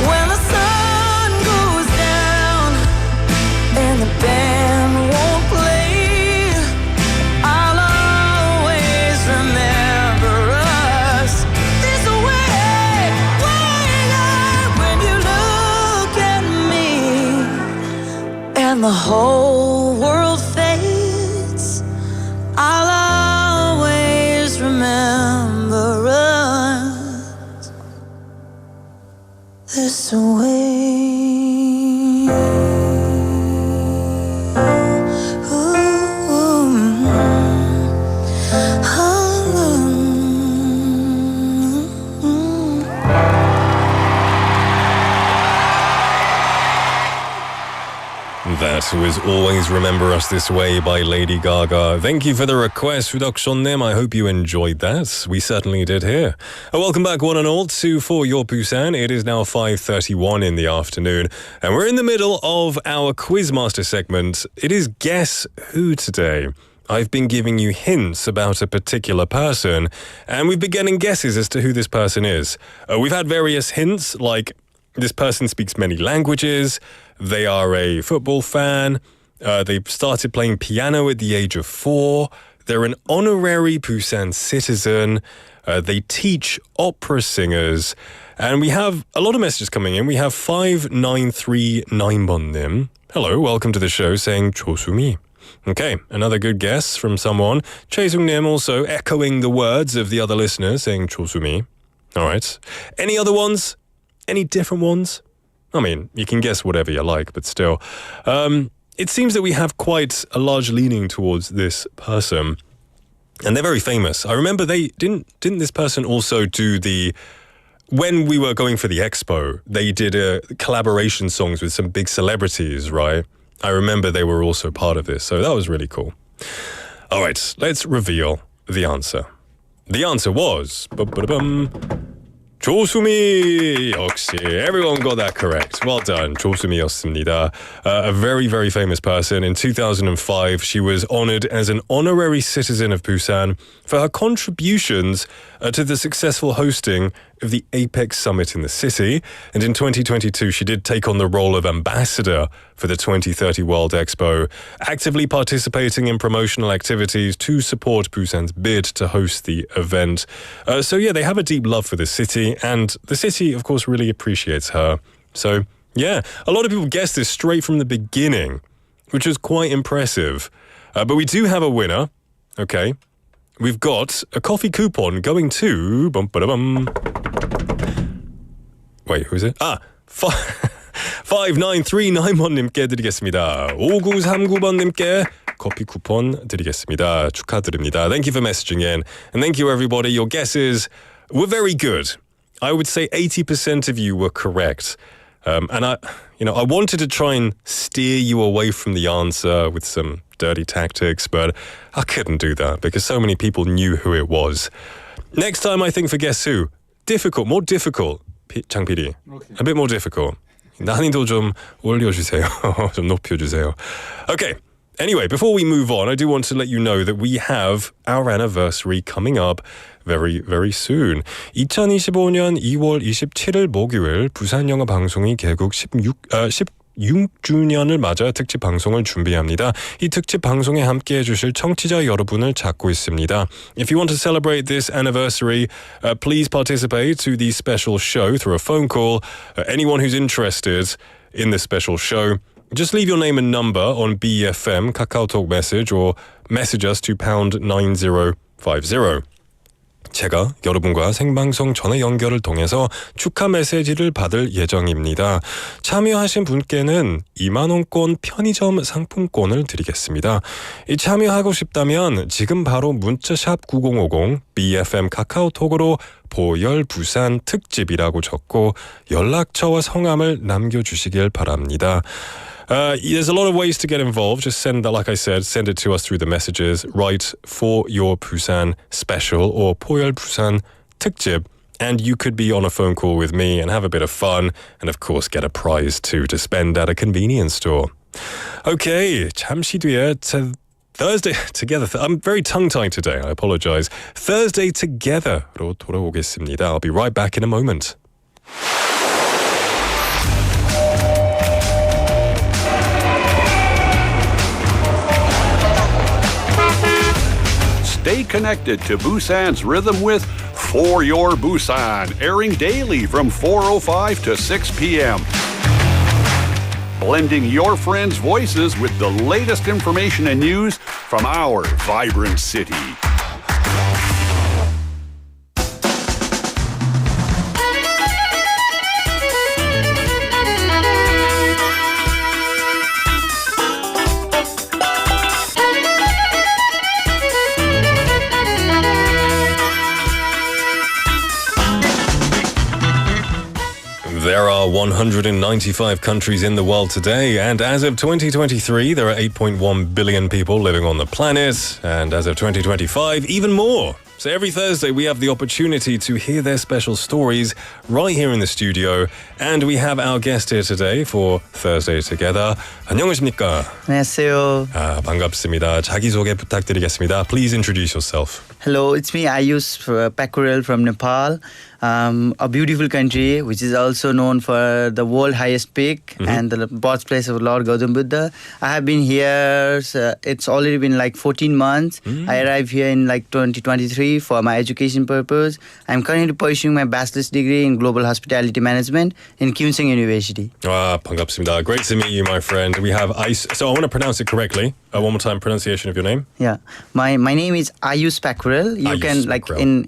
When the sun goes down and the band won't play, I'll always remember us this way. When you look at me and the whole world fades, I'll always remember us this way. That was Always Remember Us This Way by Lady Gaga. Thank you for the request, Nim. I hope you enjoyed that. We certainly did here. Welcome back, one and all, to For Your Busan. It is now 5:31 in the afternoon, and we're in the middle of our Quizmaster segment. It is Guess Who today. I've been giving you hints about a particular person, and we've been getting guesses as to who this person is. We've had various hints, like this person speaks many languages, they are a football fan, they started playing piano at the age of 4, they're an honorary Busan citizen, they teach opera singers, and we have a lot of messages coming in. We have 5939번님. Hello, welcome to the show, saying 조수미. Okay, another good guess from someone. Chaesung-nim also echoing the words of the other listeners, saying 조수미. All right. Any other ones? Any different ones? I mean, you can guess whatever you like, but still. It seems that we have quite a large leaning towards this person. And they're very famous. I remember they didn't this person also do when we were going for the expo, they did collaboration songs with some big celebrities, right? I remember they were also part of this, so that was really cool. All right, let's reveal the answer. The answer was 조수미. 역시 everyone got that correct. Well done. 조수미였습니다. A very, very famous person. In 2005, she was honored as an honorary citizen of Busan for her contributions to the successful hosting of the Apex Summit in the city. And in 2022, she did take on the role of ambassador for the 2030 World Expo, actively participating in promotional activities to support Busan's bid to host the event. So yeah, they have a deep love for the city, and the city, of course, really appreciates her. So yeah, a lot of people guessed this straight from the beginning, which was quite impressive. But we do have a winner. Okay. We've got a coffee coupon going to... Wait, who is it? 5939번님께 드리겠습니다. 5939번님께 커피 쿠폰 드리겠습니다. 축하드립니다. Thank you for messaging in. And thank you, everybody. Your guesses were very good. I would say 80% of you were correct. And I wanted to try and steer you away from the answer with some dirty tactics, but I couldn't do that because so many people knew who it was. Next time, I think for Guess Who, more difficult, 장 PD. Okay. A bit more difficult. 난이도 좀 올려주세요. 좀 높여주세요. Okay, Anyway, before we move on, I do want to let you know that we have our anniversary coming up very, very soon. 2025년 2월 27일 목요일 부산영어방송이 개국 16주년을 맞아 특집 방송을 준비합니다. 이 특집 방송에 함께해 주실 청취자 여러분을 찾고 있습니다. If you want to celebrate this anniversary, please participate to the special show through a phone call. Anyone who's interested in this special show, just leave your name and number on BFM KakaoTalk message or message us to #9050. 제가 여러분과 생방송 전화 연결을 통해서 축하 메시지를 받을 예정입니다. 참여하신 분께는 2만 원권 편의점 상품권을 드리겠습니다. 참여하고 싶다면 지금 바로 문자샵 9050 BFM 카카오톡으로 보열 부산 특집이라고 적고 연락처와 성함을 남겨주시길 바랍니다. There's a lot of ways to get involved. Just send that, like I said, send it to us through the messages. Write for your Busan special or 포열 부산 특집. And you could be on a phone call with me and have a bit of fun. And of course, get a prize too to spend at a convenience store. Okay, 잠시 뒤에 Thursday together. I'm very tongue-tied today. I apologize. Thursday together로 돌아오겠습니다. I'll be right back in a moment. Stay connected to Busan's rhythm with For Your Busan, airing daily from 4:05 to 6 p.m. Blending your friends' voices with the latest information and news from our vibrant city. There are 195 countries in the world today, and as of 2023, there are 8.1 billion people living on the planet, and as of 2025, even more. So every Thursday, we have the opportunity to hear their special stories right here in the studio, and we have our guest here today for Thursday Together. 안녕하십니까? 안녕하세요. 반갑습니다. 자기소개 부탁드리겠습니다. Please introduce yourself. Hello, it's me, Aaysh Pyakurel from Nepal. A beautiful country which is also known for the world highest peak and the birthplace of Lord Gautama Buddha. I have been here, it's already been like 14 months. I arrived here in like 2023 for my education purpose. I'm currently pursuing my bachelor's degree in global hospitality management in Kyungsung University. 반갑습니다. Great to meet you, my friend. We have Aaysh. So I want to pronounce it correctly. One more time, pronunciation of your name. Yeah, my name is Aaysh Pyakurel. You Aaysh can like Pyakurel.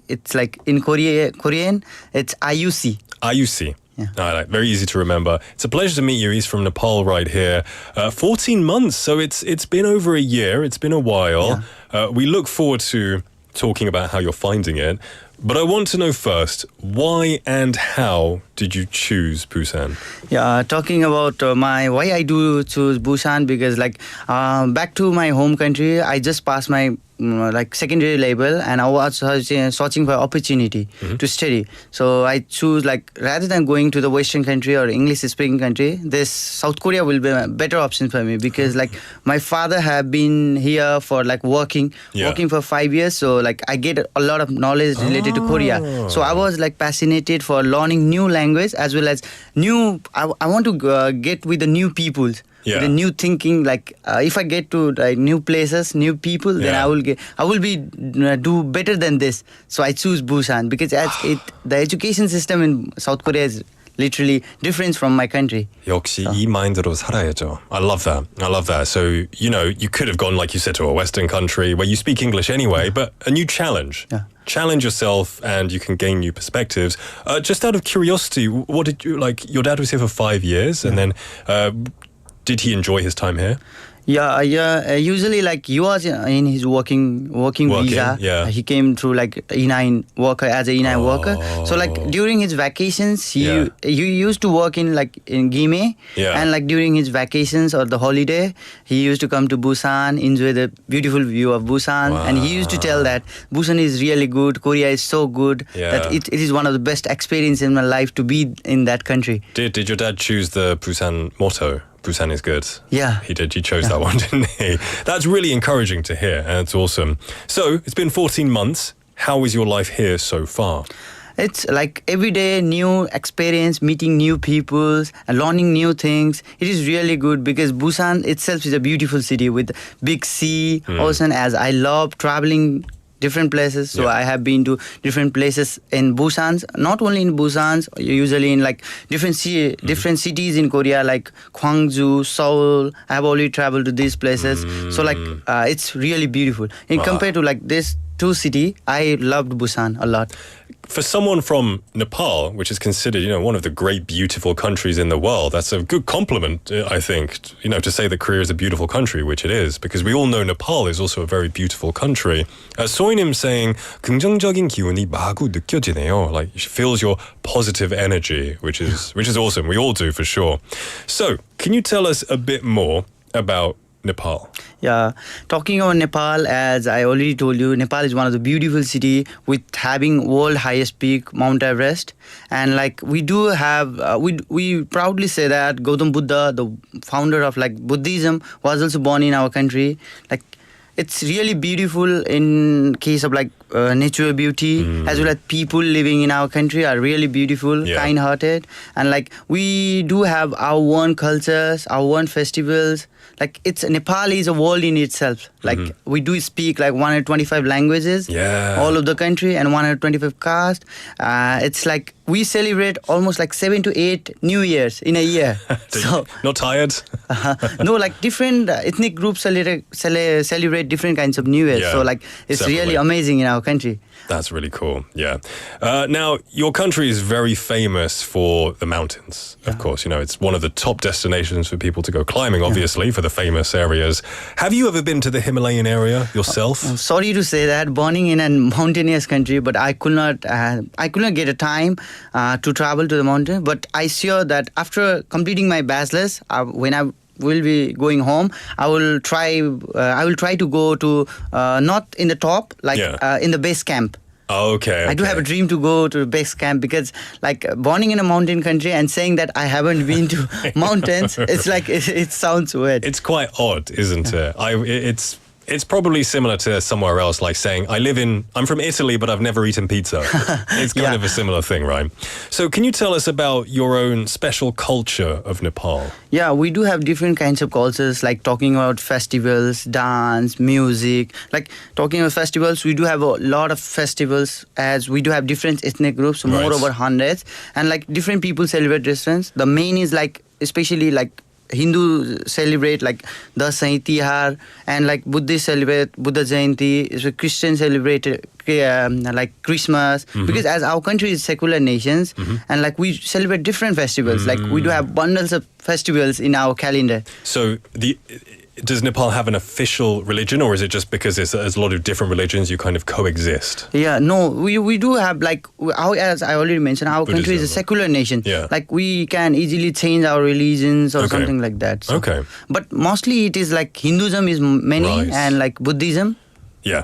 in Korean it's Ayusi. Ayusi. Yeah. All right, very easy to remember. It's a pleasure to meet you. He's from Nepal right here. 14 months, so it's been over a year. It's been a while. Yeah. We look forward to talking about how you're finding it. But I want to know first, why and how did you choose Busan? Yeah, talking about why I do choose Busan, because like back to my home country, I just passed my like secondary level, and I was searching for opportunity to study. So I choose like rather than going to the Western country or English speaking country, this South Korea will be a better option for me, because like my father have been here for like working for 5 years, so like I get a lot of knowledge related to Korea. So I was like fascinated for learning new language as well as new. I want to get with the new people. Yeah. The new thinking, like if I get to new places, new people, then I will be do better than this. So I choose Busan because the education system in South Korea is literally different from my country. 역시 이 마인드로 살아야죠. I love that. So, you know, you could have gone, like you said, to a Western country where you speak English anyway, but a new challenge. Yeah. Challenge yourself and you can gain new perspectives. Just out of curiosity, what did you, like, your dad was here for 5 years and then did he enjoy his time here? Yeah. Usually, like he was in his working visa. Yeah. He came through like E9 worker as a E9 worker. So like during his vacations, he used to work in Gime. Yeah. And like during his vacations or the holiday, he used to come to Busan, enjoy the beautiful view of Busan, and he used to tell that Busan is really good. Korea is so good that it is one of the best experiences in my life to be in that country. Did your dad choose the Busan motto? Busan is good. Yeah. He did. He chose that one, didn't he? That's really encouraging to hear. And it's awesome. So it's been 14 months. How is your life here so far? It's like every day new experience, meeting new people, and learning new things. It is really good because Busan itself is a beautiful city with big sea, ocean. As I love traveling different places, so I have been to different places in Busan. Not only in Busan, usually in like different cities in Korea, like Gwangju, Seoul. I have already traveled to these places, so like it's really beautiful. In compared to like this two city, I loved Busan a lot. For someone from Nepal, which is considered, one of the great, beautiful countries in the world, that's a good compliment, I think, to say that Korea is a beautiful country, which it is, because we all know Nepal is also a very beautiful country. Soinim saying, 긍정적인 기운이 마구 느껴지네요. Like, she feels your positive energy, which is awesome. We all do, for sure. So, can you tell us a bit more about Nepal? Yeah, talking about Nepal, as I already told you, Nepal is one of the beautiful city with having world highest peak, Mount Everest, and like we do have, we proudly say that Gautam Buddha, the founder of like Buddhism, was also born in our country. Like it's really beautiful in case of like natural beauty, as well as people living in our country are really beautiful, kind-hearted, and like we do have our own cultures, our own festivals. Like Nepal is a world in itself. Like we do speak like 125 languages, all of the country, and 125 castes. It's like we celebrate almost like 7 to 8 New Years in a year. So not tired? No, like different ethnic groups celebrate different kinds of New Years. So like it's really amazing in our country. That's really cool. Yeah. Now, your country is very famous for the mountains. Of course, it's one of the top destinations for people to go climbing, obviously, for the famous areas. Have you ever been to the Himalayan area yourself? Sorry to say that, born in a mountainous country, but I could not get a time to travel to the mountain. But I sure that after completing my bachelor's, when I will be going home, I will try to go to not in the top, like in the base camp. Okay. I do have a dream to go to the base camp because like born in a mountain country and saying that I haven't been to mountains, it's like it sounds weird. It's quite odd, isn't it? It's probably similar to somewhere else, like saying, I'm from Italy, but I've never eaten pizza. It's kind of a similar thing, right? So can you tell us about your own special culture of Nepal? Yeah, we do have different kinds of cultures, like talking about festivals, dance, music. Like talking about festivals, we do have a lot of festivals as we do have different ethnic groups, more over hundreds. And like different people celebrate different. The main is like, especially like Hindu celebrate like Dasai Tihar, and like Buddhists celebrate Buddha Jayanti, so Christians celebrate like Christmas, because as our country is secular nations, and like we celebrate different festivals, like we do have bundles of festivals in our calendar. So does Nepal have an official religion, or is it just because there's a lot of different religions you kind of coexist? Yeah, no, we do have like, as I already mentioned, our country is a secular nation. Like we can easily change our religions or something like that. So. But mostly it is like Hinduism is many and like Buddhism. Yeah,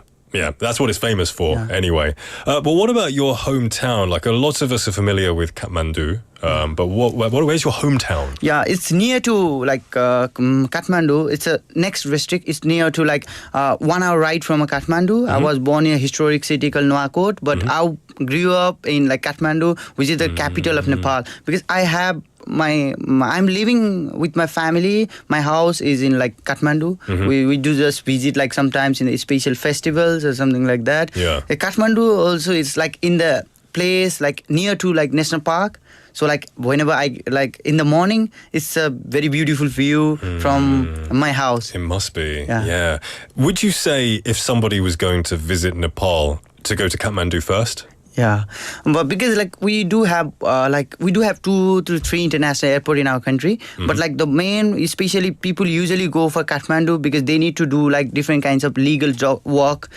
that's what it's famous for anyway. But what about your hometown? Like a lot of us are familiar with Kathmandu, but where's your hometown? Yeah, it's near to like Kathmandu. It's a next district. It's near to like 1 hour ride from Kathmandu. I was born in a historic city called Nuwakot, but I grew up in like Kathmandu, which is the capital of Nepal, because I'm living with my family. My house is in like Kathmandu. We do just visit like sometimes in the special festivals or something like that. Kathmandu also is like in the place like near to like national park. So like whenever I like in the morning, it's a very beautiful view from my house. It must be. Yeah. Would you say if somebody was going to visit Nepal to go to Kathmandu first? Yeah, but because like we do have 2 to 3 international airport in our country, but like the main, especially people usually go for Kathmandu because they need to do like different kinds of legal work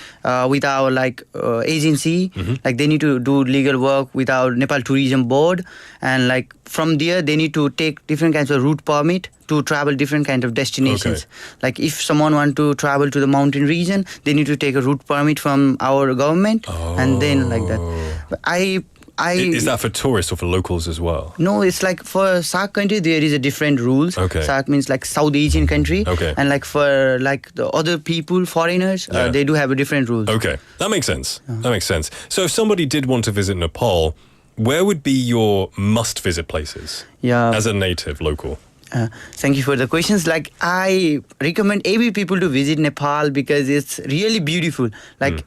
with our like agency. Like they need to do legal work with our Nepal Tourism Board, and like from there they need to take different kinds of route permit to travel different kind of destinations. Like if someone want to travel to the mountain region, they need to take a route permit from our government, and then like that. But Is that for tourists or for locals as well? No, it's like for SAARC country there is a different rules. Okay. SAARC means like South Asian country. Okay. And like for like the other people, foreigners, Yeah. they do have a different rules. Okay, that makes sense. That makes sense. So if somebody did want to visit Nepal, where would be your must-visit places? Yeah. As a native local. Thank you for the questions. Like I recommend every people to visit Nepal because it's really beautiful. Like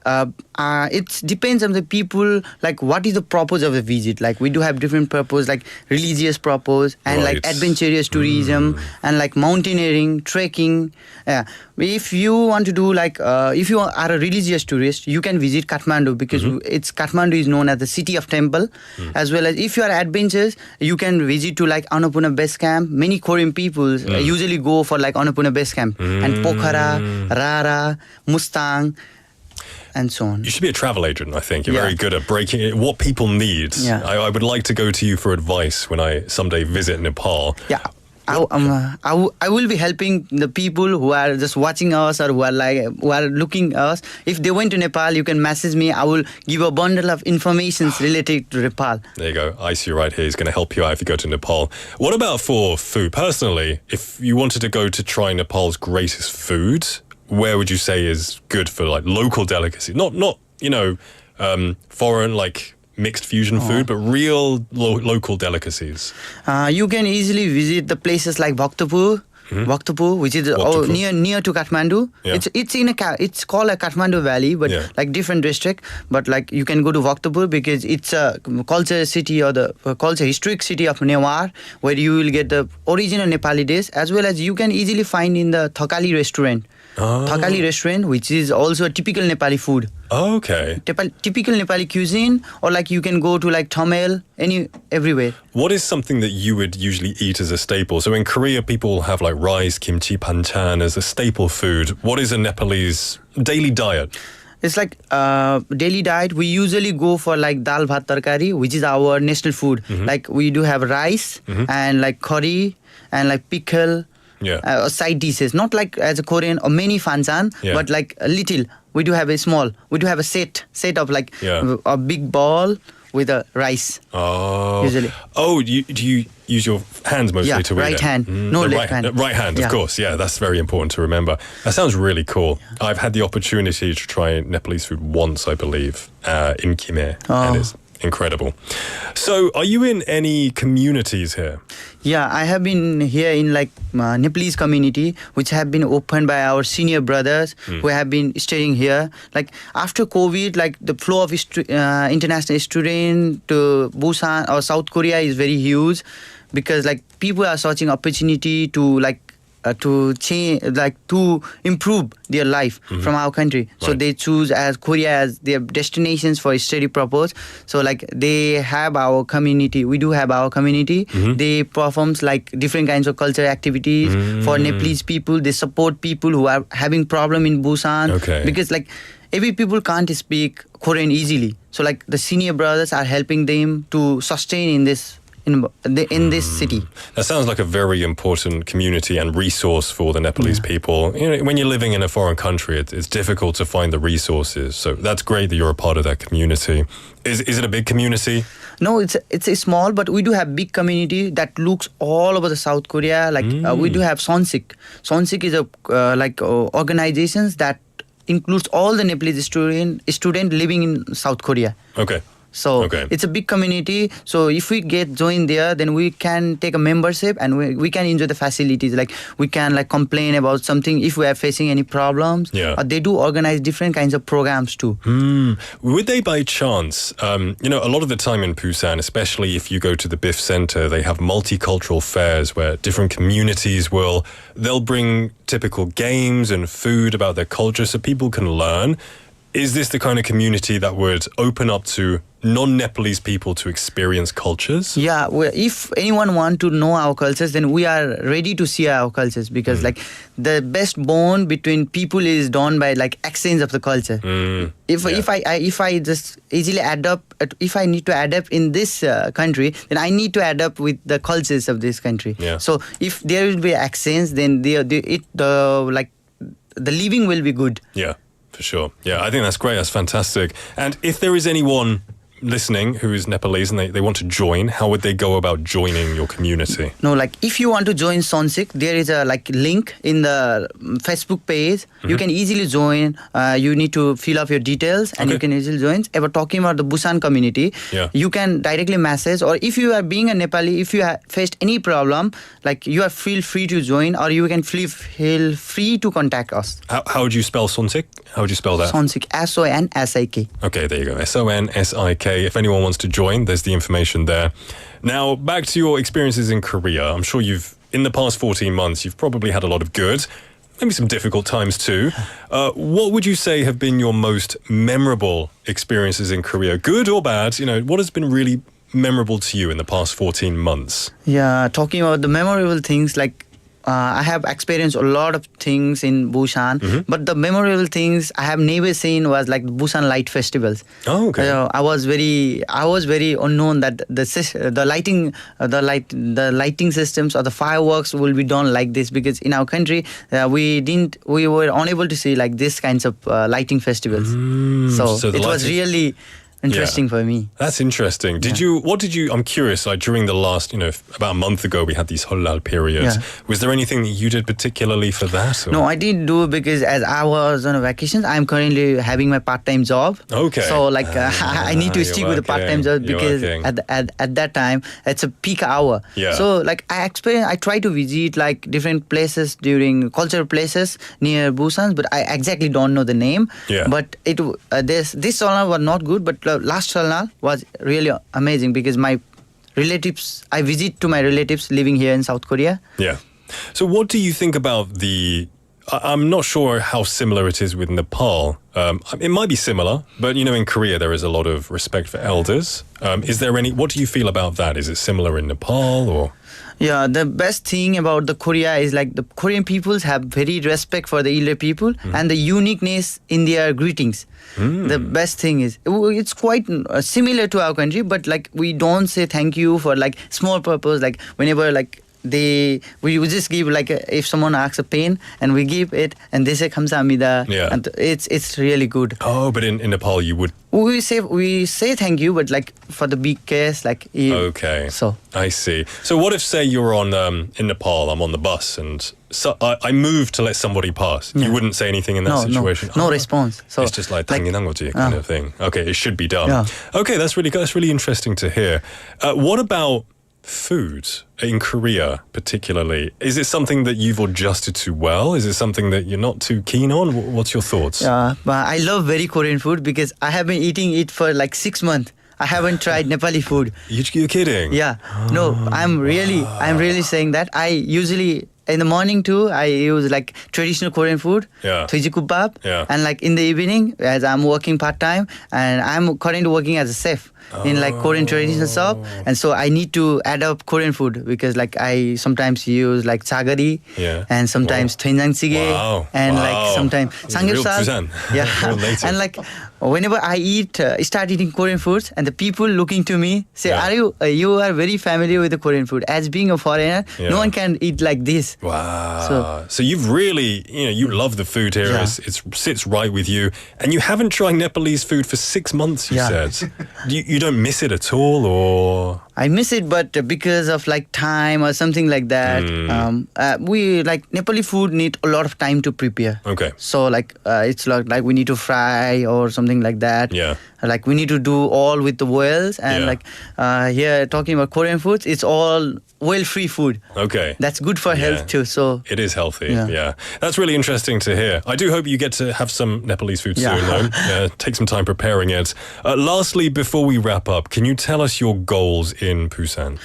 it depends on the people. Like what is the purpose of the visit? Like we do have different purpose, like religious purpose and like adventurous tourism and like mountaineering, trekking. If you want to do like if you are a religious tourist, you can visit Kathmandu because Kathmandu is known as the city of temple. As well as if you are adventurous, you can visit to like Annapurna base camp. Many Korean people usually go for like Annapurna base camp and Pokhara, Rara, Mustang, and so on. You should be a travel agent, I think. You're very good at breaking it, what people need. Yeah. I would like to go to you for advice when I someday visit Nepal. Yeah. I will be helping the people who are just watching us or who are looking us. If they went to Nepal, you can message me. I will give a bundle of information related to Nepal. There you go. Aaysh right here is going to help you out if you go to Nepal. What about for food? Personally, if you wanted to go to try Nepal's greatest food, where would you say is good for like local delicacy? Not foreign like mixed fusion food, but real local delicacies. You can easily visit the places like Bhaktapur, which is near to Kathmandu. Yeah. It's called a Kathmandu Valley, but like different district. But like you can go to Bhaktapur because it's a culture city or the culture historic city of Newar, where you will get the original Nepali dish, as well as you can easily find in the Thakali restaurant. Thakali restaurant, which is also a typical Nepali food. Oh, okay. Typical Nepali cuisine, or like you can go to like Thamel, everywhere. What is something that you would usually eat as a staple? So in Korea, people have like rice, kimchi, panchan as a staple food. What is a Nepalese daily diet? It's like daily diet. We usually go for like dal bhat tarkari, which is our national food. Like we do have rice and like curry and like pickle. Side dishes, not like as a Korean or many fanchan, but like a little. We do have a set of like a big ball with a rice. Oh, usually. Oh, do you use your hands mostly to eat right it? hand, no left hand. Right hand, of course. Yeah, that's very important to remember. That sounds really cool. I've had the opportunity to try Nepalese food once, I believe, in Khmer, and it's incredible. So, are you in any communities here? Yeah, I have been here in like Nepalese community, which have been opened by our senior brothers who have been staying here. Like after COVID, like the flow of international students to Busan or South Korea is very huge, because like people are searching opportunity to like to change, like to improve their life from our country. So they choose as Korea as their destinations for study purpose. So like they have our community. We do have our community. They performs like different kinds of cultural activities for Nepalese people. They support people who are having problem in Busan. Because like every people can't speak Korean easily. So like the senior brothers are helping them to sustain in this in this city. That sounds like a very important community and resource for the Nepalese people. You know, when you're living in a foreign country, it's difficult to find the resources. So that's great that you're a part of that community. Is it a big community? No, it's a small, but we do have big community that looks all over the South Korea. Like we do have Sonsik. Sonsik is a organizations that includes all the Nepalese student living in South Korea. Okay. So it's a big community. So if we get joined there, then we can take a membership and we can enjoy the facilities. Like we can like complain about something if we are facing any problems. Or they do organize different kinds of programs too. Would they by chance, you know, a lot of the time in Busan, especially if you go to the BIF Center, they have multicultural fairs where different communities they'll bring typical games and food about their culture so people can learn. Is this the kind of community that would open up to non-Nepalese people to experience cultures? Yeah, if anyone want to know our cultures, then we are ready to see our cultures, because like the best bond between people is done by like exchange of the culture. If I just easily adapt, if I need to adapt in this country, then I need to adapt with the cultures of this country. So if there will be exchange, then the living will be good. Yeah. For sure. Yeah, I think that's great. That's fantastic. And if there is anyone listening who is Nepalese and they want to join, how would they go about joining your community? No, like if you want to join Sonsik, there is a like link in the Facebook page. You can easily join. You need to fill up your details and you can easily join. Ever talking about the Busan community, you can directly message, or if you are being a Nepali, if you have faced any problem, like you are feel free to join, or you can feel free to contact us. How would you spell Sonsik? How would you spell that? Sonsik, SONSIK. Okay, there you go. SONSIK. If anyone wants to join, there's the information there. Now, back to your experiences in Korea. I'm sure in the past 14 months, you've probably had a lot of good, maybe some difficult times too. What would you say have been your most memorable experiences in Korea? Good or bad? What has been really memorable to you in the past 14 months? Yeah, talking about the memorable things, like I have experienced a lot of things in Busan, but the memorable things I have never seen was like the Busan light festivals. Oh, okay. I was very unknown that the lighting systems or the fireworks will be done like this, because in our country we were unable to see like this kinds of lighting festivals. So it was really interesting for me. That's interesting. I'm curious, like during the last, about a month ago, we had these halal periods. Was there anything that you did particularly for that? Or? No, I didn't do, because as I was on a vacation, I'm currently having my part-time job. Okay. So like I need to stick with the part-time job, because at that time, it's a peak hour. Yeah. So like I try to visit like different places during cultural places near Busan, but I exactly don't know the name. Yeah. But this Salna was not good, but last Salna was really amazing, because I visit to my relatives living here in South Korea. Yeah. So what do you think about I'm not sure how similar it is with Nepal. It might be similar, but in Korea there is a lot of respect for elders. What do you feel about that? Is it similar in Nepal or? Yeah, the best thing about the Korea is like the Korean peoples have very respect for the elder people and the uniqueness in their greetings. The best thing is it's quite similar to our country, but like we don't say thank you for like small purpose, like whenever like we just give like if someone asks a pen and we give it and they say kamsahamnida. And it's really good. Oh, but in Nepal you would. We say thank you, but like for the big case, like okay. So I see. So what if, say, you're on in Nepal, I'm on the bus and I move to let somebody pass? You wouldn't say anything in that situation. No response. So it's just like 당연한 거지 kind of thing. Okay, it should be done. Okay, that's really interesting to hear. What about food in Korea particularly? Is it something that you've adjusted to well? Is it something that you're not too keen on? What's your thoughts? Yeah, but I love very Korean food, because I have been eating it for like 6 months. I haven't tried Nepali food. You're kidding? Yeah. No, I'm really saying that. I usually in the morning too, I use like traditional Korean food, 돼지국밥, and like in the evening, as I'm working part-time, and I'm currently working as a chef in like Korean traditional shop, and so I need to add up Korean food, because like I sometimes use like chagari, and sometimes 된장찌개, and like sometimes samgyeopsal. And like whenever I start eating Korean foods, and the people looking to me say, you are very familiar with the Korean food. As being a foreigner, no one can eat like this. Wow. So you've really, you love the food here. It sits right with you. And you haven't tried Nepalese food for 6 months, you said. You don't miss it at all, or? I miss it, but because of like time or something like that, we like Nepali food need a lot of time to prepare. Okay. So like it's like we need to fry or something like that. Yeah. Like we need to do all with the oils, and like here talking about Korean foods, it's all oil-free food. Okay. That's good for health too. So it is healthy. Yeah. That's really interesting to hear. I do hope you get to have some Nepalese food soon, though. Take some time preparing it. Lastly, before we wrap up, can you tell us your goals in Busan?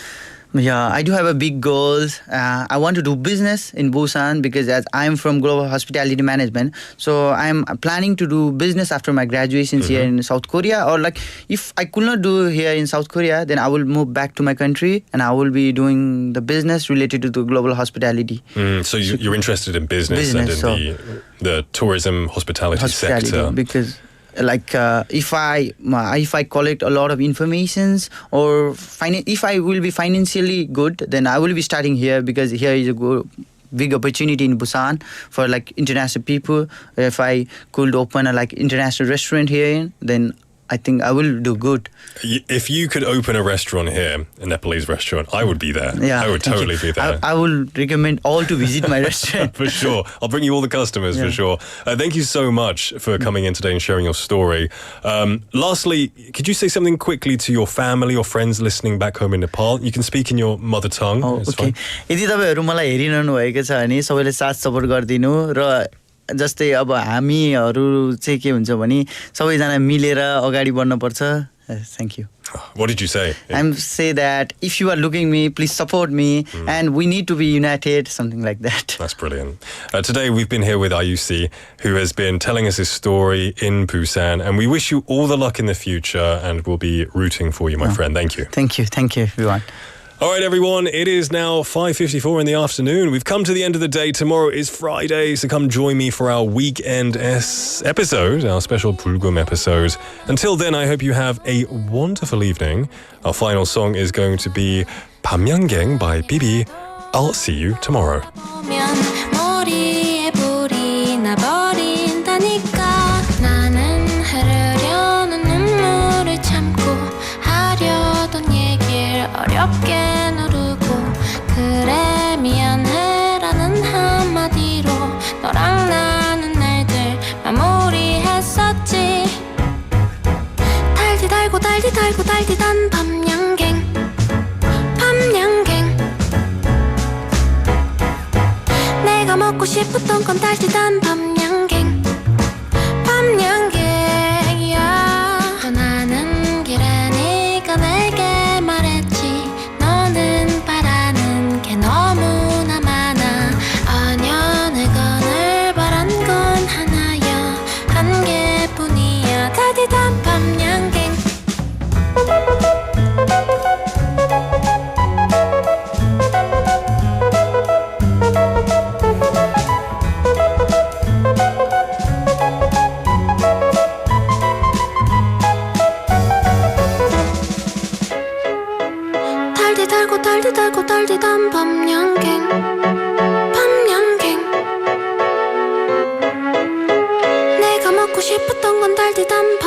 Yeah, I do have a big goals. I want to do business in Busan, because as I'm from global hospitality management, so I'm planning to do business after my graduations here in South Korea, or like if I could not do here in South Korea, then I will move back to my country and I will be doing the business related to the global hospitality. So you're interested in business and in the tourism hospitality sector, because like if I collect a lot of informations, or if I will be financially good, then I will be starting here, because here is a big opportunity in Busan for like international people. If I could open a like international restaurant here, then I think I will do good. If you could open a restaurant here, a Nepalese restaurant, I would be there. Yeah, I would thank totally you. be there. I will recommend all to visit my restaurant. For sure. I'll bring you all the customers, for sure. Thank you so much for coming in today and sharing your story. Lastly, could you say something quickly to your family or friends listening back home in Nepal? You can speak in your mother tongue. It's Okay. fine. यदि तपाईँहरू मलाई हेरिरहनु भएको छ भने सबैले साथ support गरिदिनु र जस्तै अब हामीहरू चाहिँ के हुन्छ भने सबैजना मिलेर अगाडि बढ्नुपर्छ. Thank you. What did you say? I'm say that if you are looking me, please support me, and we need to be united, something like that. That's brilliant. Today we've been here with Ayushi, who has been telling us his story in Busan, and we wish you all the luck in the future, and we'll be rooting for you, my friend. Thank you. Thank you, everyone. All right, everyone, it is now 5:54 in the afternoon. We've come to the end of the day. Tomorrow is Friday, so come join me for our weekend episode, our special Bulgum episode. Until then, I hope you have a wonderful evening. Our final song is going to be Pamyanggeng by Bibi. I'll see you tomorrow. 머리에 불이 나버린다니까 나는 흐르려는 눈물을 참고 하려던 얘길 어렵게 누르고 그래 미안해라는 한마디로 너랑 나는 날들 마무리했었지 달디 달고 달디 달고 달디단 밤양갱 밤양갱 내가 먹고 싶었던 건 달디단 밤양갱 밤양갱이야 떠나는 길에 네가 내게 말했지 너는 바라는 게 너무나 많아 아냐 내가 늘 바란 건 하나야 한 개뿐이야 달디단 밤양갱 달디 달고 달디 달고 달디단 밤양갱 밤양갱 내가 먹고 싶었던 건 달디단